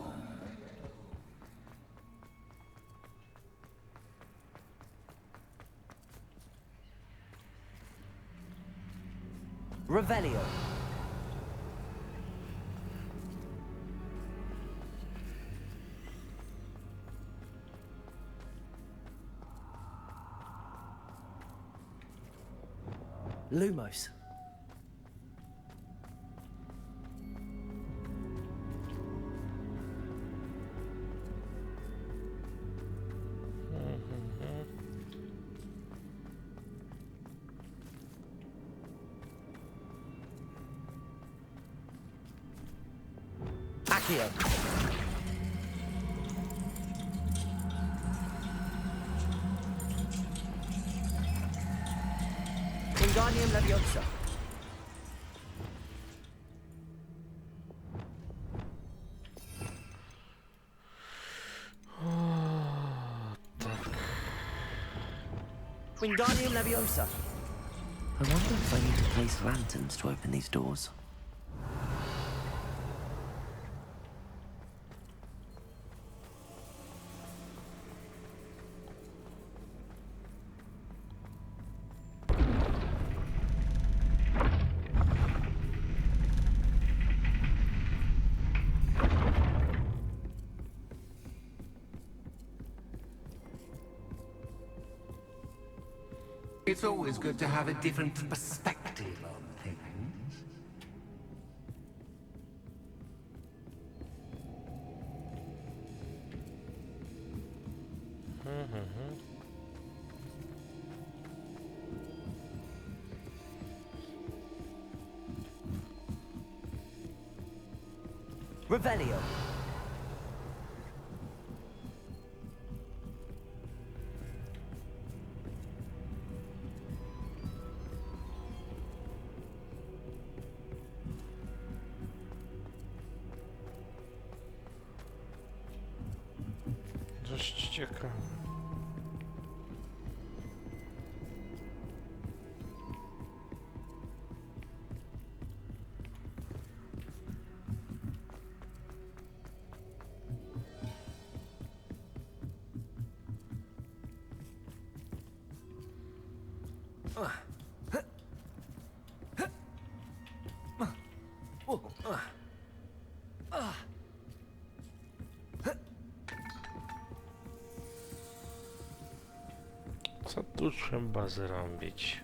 Revelio. Lumos. Accio. Wingardium Leviosa. Wingardium Leviosa. I wonder if I need to place lanterns to open these doors. It's always good to have a different perspective on things. Revelio. Dość ciekawe. Co tu trzeba zrobić?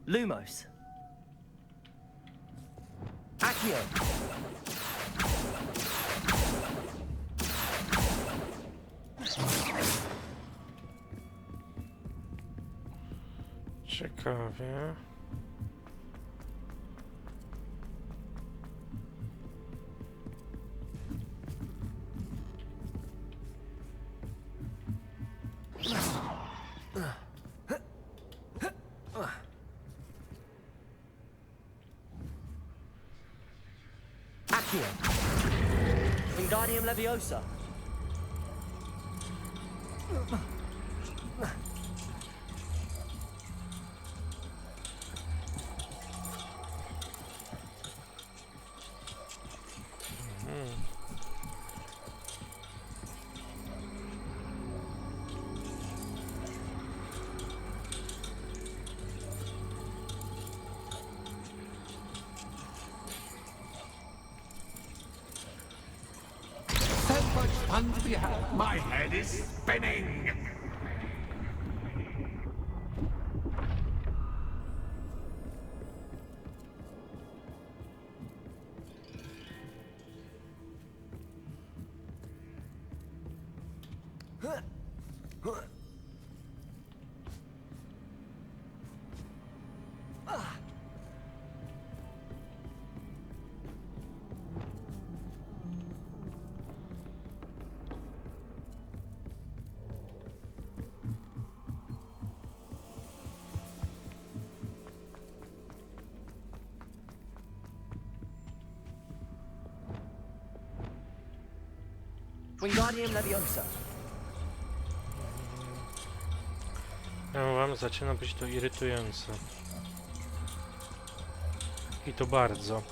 Lumos. Accio! Ciekawie. Accio! Wingardium Leviosa! So much fun to be had. My head is spinning. Wingardium Leviosa! Ja wam zaczyna być to irytujące. I to bardzo.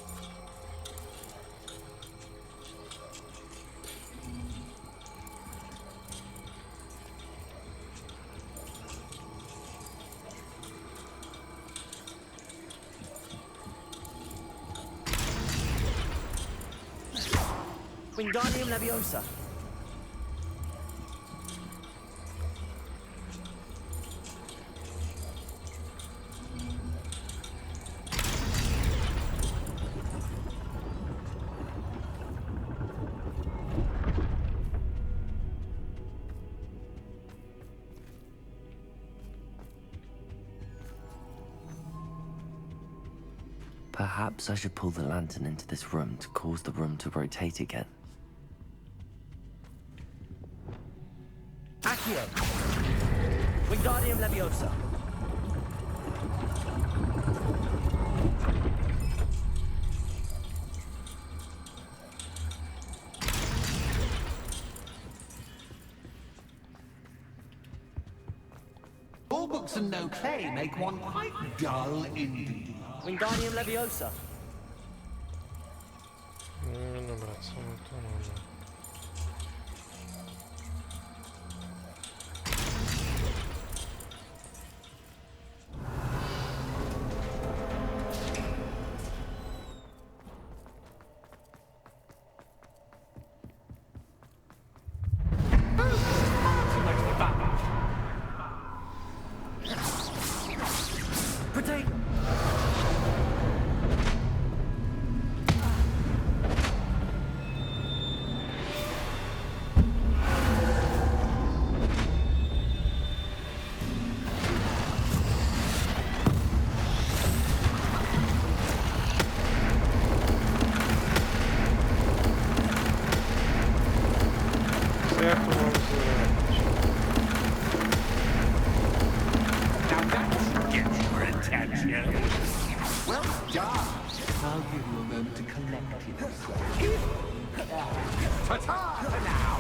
Wingardium Leviosa! Perhaps I should pull the lantern into this room to cause the room to rotate again. Accio! Wingardium Leviosa! All books and no play make one quite dull indeed. Wingardium Leviosa! Dobra, co my tu mamy? Well done. I'll give you a moment to collect yourself. Ta-ta for now.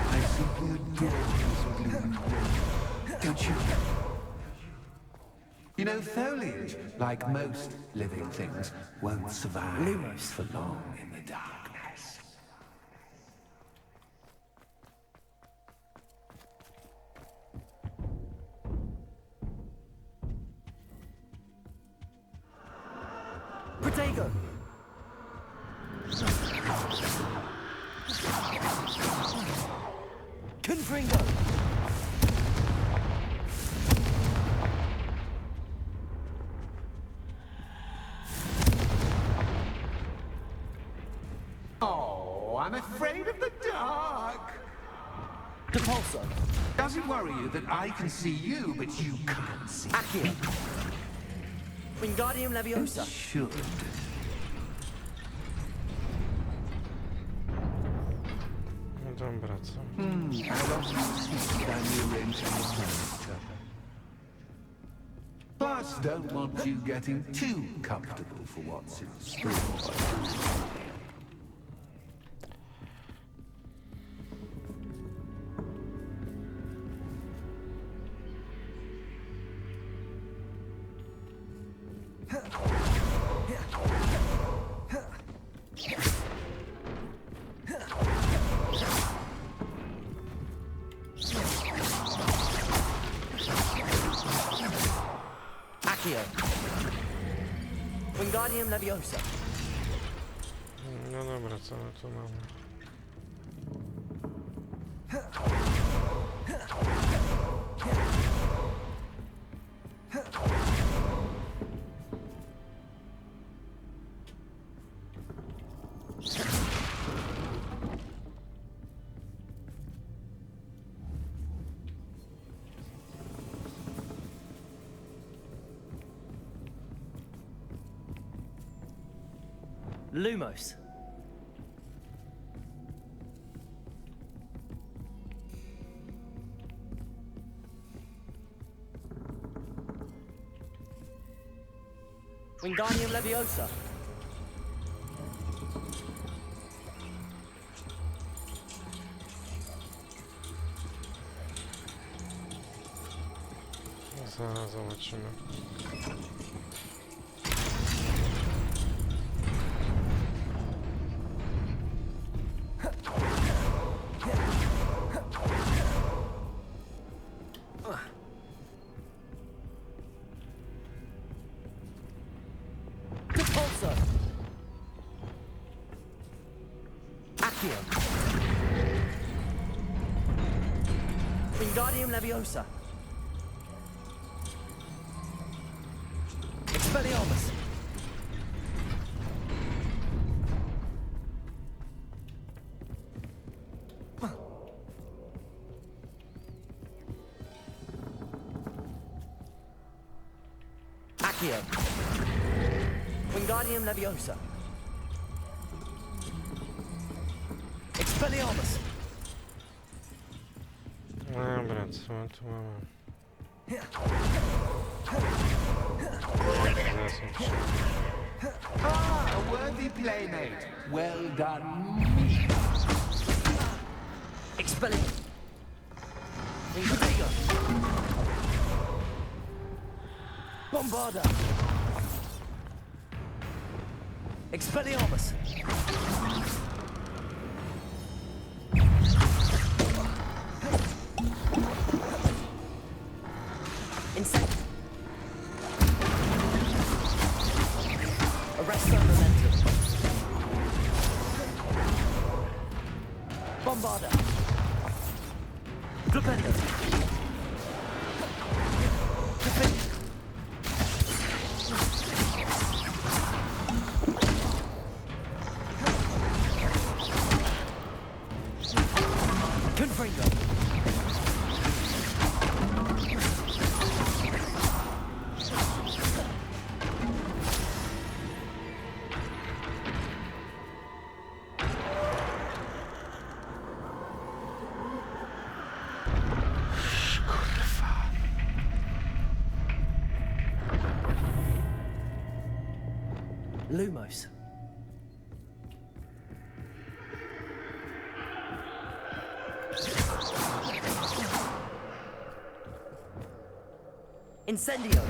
I simply adore this bloom. Don't you? You know, foliage, like most living things, won't survive for long in the darkness. Protego! Confringo! Oh, I'm afraid of the dark. Depulso! Does it worry you that I can see you, but you can't see Accio! Wingardium Leviosa! It should. No dobra, co? How often can you arrange to understand each other? Plus, don't want you getting too comfortable for what's in store. Accio! Wingardium Leviosa! No dobra, co my tu mamy? Lumos! Wingardium Leviosa! Zaraz zobaczymy. Depulso! Accio! Wingardium Leviosa! Expelliarmus! Accio! Wingardium Leviosa! Expelliarmus! Dobra, co my tu mamy? Ah, a worthy playmate. Well done. Expelliarmus! Wingardium! Bombarda! Expelliarmus! Insect! Arresto Momentum! Bombarda! Flipendo! Flipendo! Confringo! Lumos. Incendio.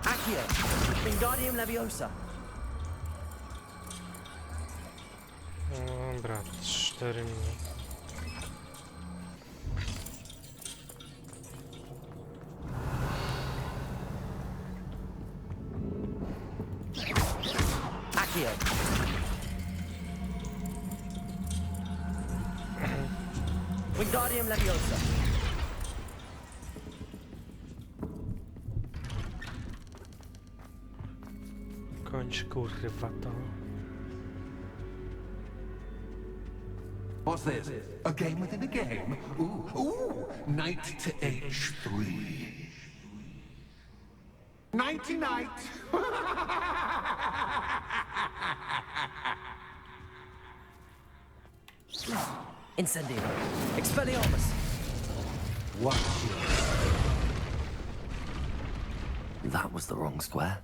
Accio. Wingardium Leviosa. Dobra, 4 minuty. Accio. Wingardium Leviosa. Kończ kurwa to. What's this? A game within a game? Ooh, knight to H3. Nighty night! Incendio. Expelliarmus. Watch That was the wrong square.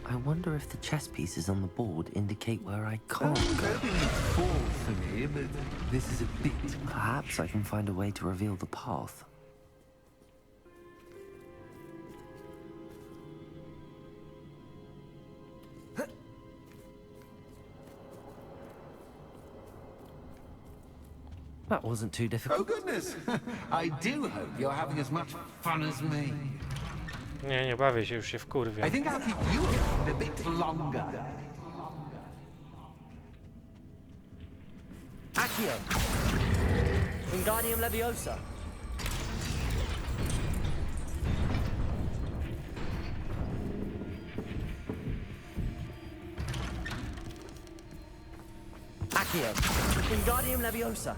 I wonder if the chess pieces on the board indicate where I can't go. fall for me, but this is a bit... Perhaps I can find a way to reveal the path. That wasn't too difficult. Oh goodness! I do hope you're having as much fun as me. Nie, nie bawię się, już się wkurwiam. I think I'll keep you around a bit longer. Accio. Wingardium Leviosa. Accio. Wingardium Leviosa.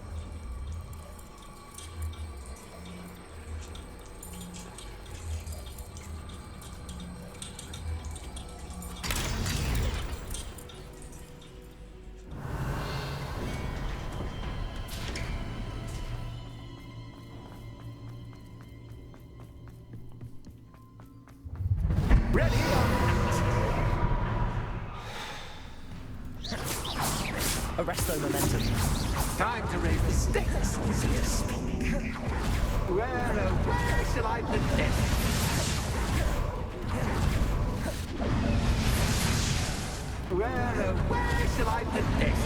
Ready? Arresto momentum. Time to raise the stakes, so to speak. Where shall I put this? Where shall I put this?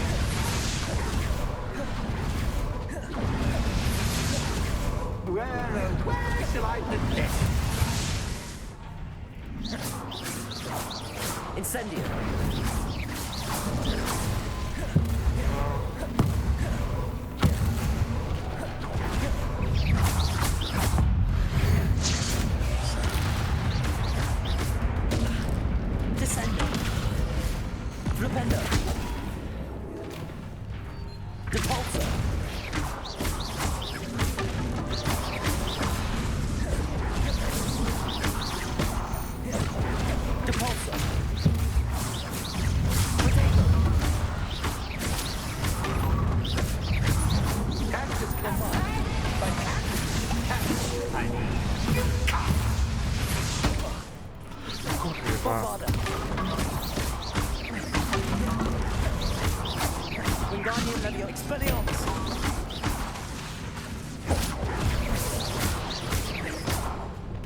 Where shall I put this? Incendio. Descendo. Flipendo. Depulso. Depulso. Kurwa. Wingardium Leviosa. Expelliarmus.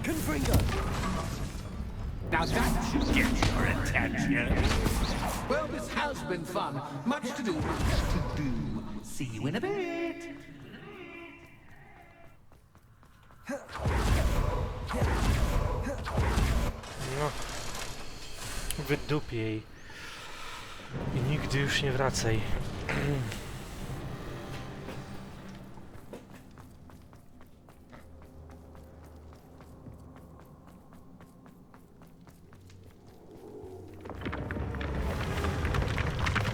Confringo. Now that should get your attention. Well, this has been fun. Much to do. See you in a bit. No. Wydupię jej. I nigdy już nie wracaj.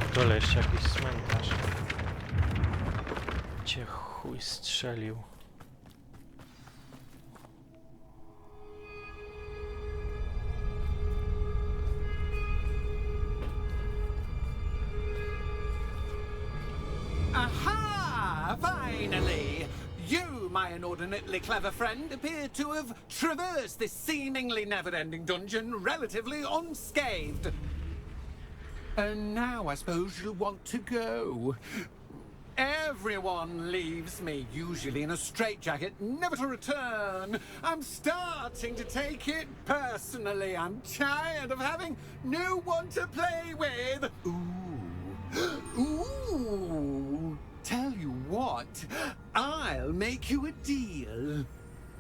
W dole jeszcze jakiś cmentarz. Cię chuj strzelił. Aha! Finally! You, my inordinately clever friend, appear to have traversed this seemingly never-ending dungeon relatively unscathed. And now I suppose you'll want to go. Everyone leaves me, usually in a straitjacket, never to return. I'm starting to take it personally. I'm tired of having no one to play with. Ooh. Ooh. Tell you what, I'll make you a deal.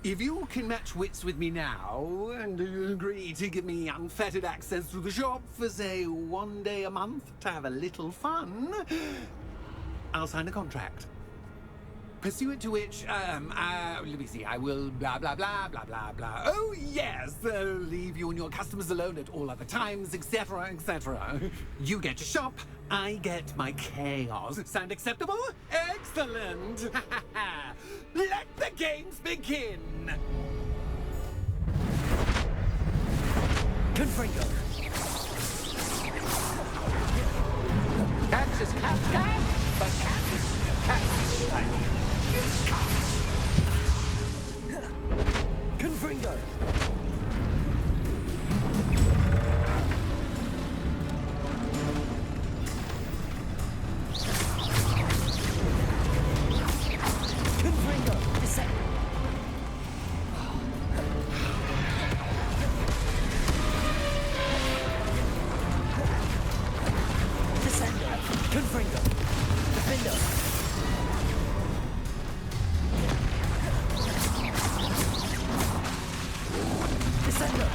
If you can match wits with me now and agree to give me unfettered access to the shop for, say, 1 day a month to have a little fun, I'll sign a contract. Pursuant to which, let me see, I will blah, blah, blah, blah, blah, blah. Oh, yes, leave you and your customers alone at all other times, etc., etc. You get your shop, I get my chaos. Sound acceptable? Excellent! Let the games begin! Confringo. Catches Captain, but Captain. Confringo. Confringo. Descend. Descendo. Confringo. Defendo. Descendo.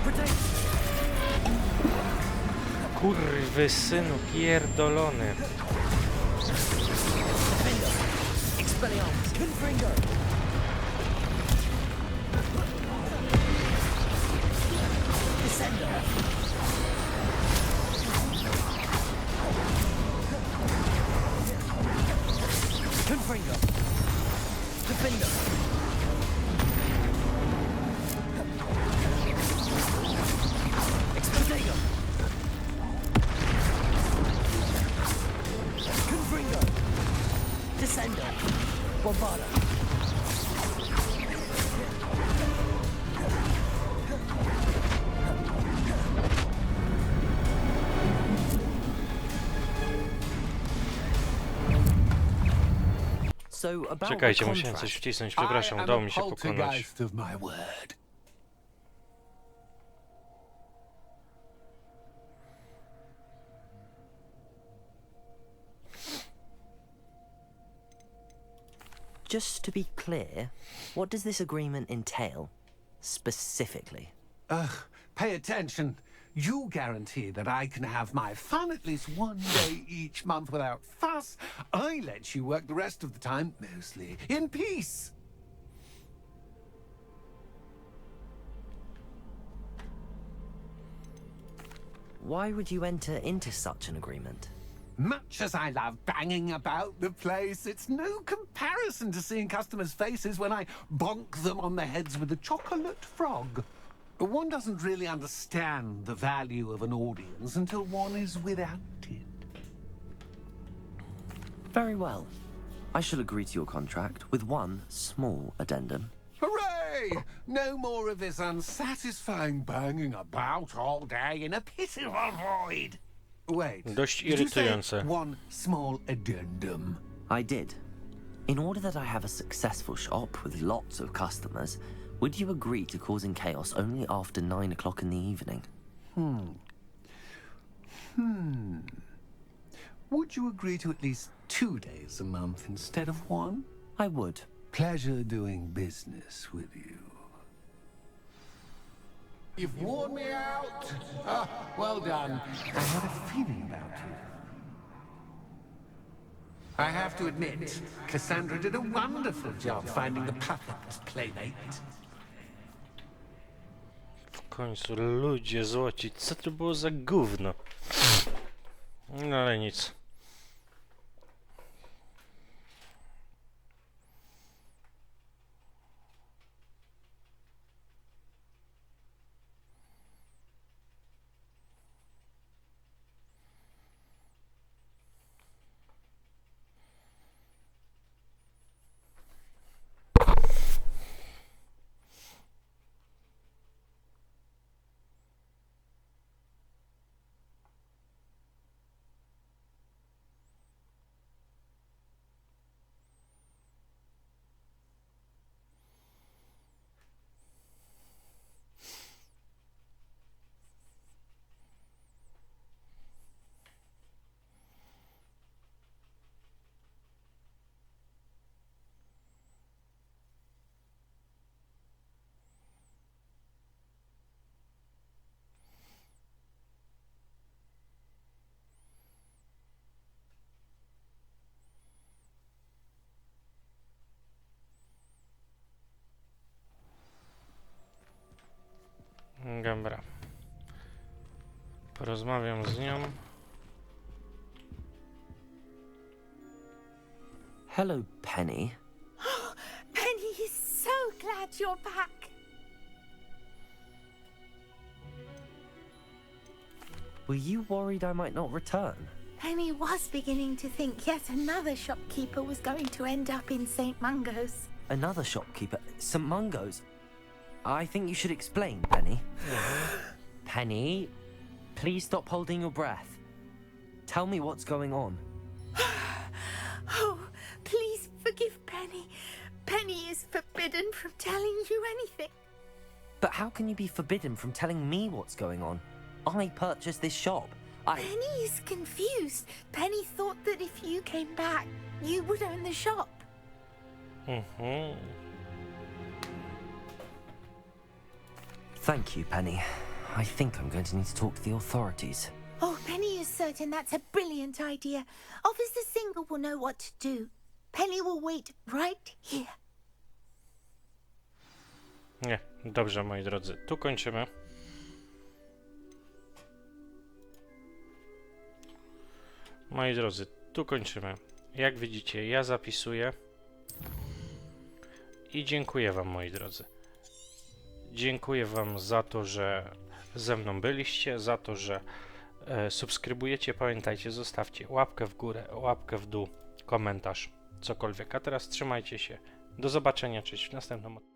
Protect. Kurwy synu pierdolony. Defendo. Expelliarmus. Confringo. Descendo. Confringo. Defendo. Expedego. Confringo. Descendo. Bombarda. So about Czekajcie, the musiałem contract. coś wcisnąć, przepraszam, udało mi się pokonać. Poltergeist of my word. Just to be clear, what does this agreement entail, specifically? Pay attention. You guarantee that I can have my fun at least 1 day each month without fuss. I let you work the rest of the time, mostly in peace. Why would you enter into such an agreement? Much as I love banging about the place, it's no comparison to seeing customers' faces when I bonk them on the heads with a chocolate frog. One doesn't really understand the value of an audience until one is without it. Very well. I shall agree to your contract with one small addendum. Hooray! No more of this unsatisfying banging about all day in a pitiful void. Wait, Dość did you say irytujące. one small addendum? I did. In order that I have a successful shop with lots of customers, would you agree to causing chaos only after 9 o'clock in the evening? Would you agree to at least 2 days a month instead of 1? I would. Pleasure doing business with you. You've worn me out. Well done. I had a feeling about you. I have to admit, Cassandra did a wonderful job finding the perfect playmate. W końcu, ludzie złoci, co to było za gówno? No ale nic. Dobra. Porozmawiam z nią. Hello, Penny. Penny is so glad you're back. Were you worried I might not return? Penny was beginning to think yet another shopkeeper was going to end up in St. Mungo's. Another shopkeeper? St. Mungo's? I think you should explain, Penny. Penny, please stop holding your breath. Tell me what's going on. Oh, please forgive Penny. Penny is forbidden from telling you anything. But how can you be forbidden from telling me what's going on? I purchased this shop. Penny is confused. Penny thought that if you came back, you would own the shop. Thank you, Penny. I think I'm going to need to talk to the authorities. Oh, Penny is certain that's a brilliant idea. Officer Singer will know what to do. Penny will wait right here. Nie, dobrze, moi drodzy. Tu kończymy. Moi drodzy, tu kończymy. Jak widzicie, ja zapisuję. I dziękuję wam, moi drodzy. Dziękuję wam za to, że ze mną byliście, za to, że subskrybujecie. Pamiętajcie, zostawcie łapkę w górę, łapkę w dół, komentarz, cokolwiek. A teraz trzymajcie się. Do zobaczenia, cześć w następnym odcinku.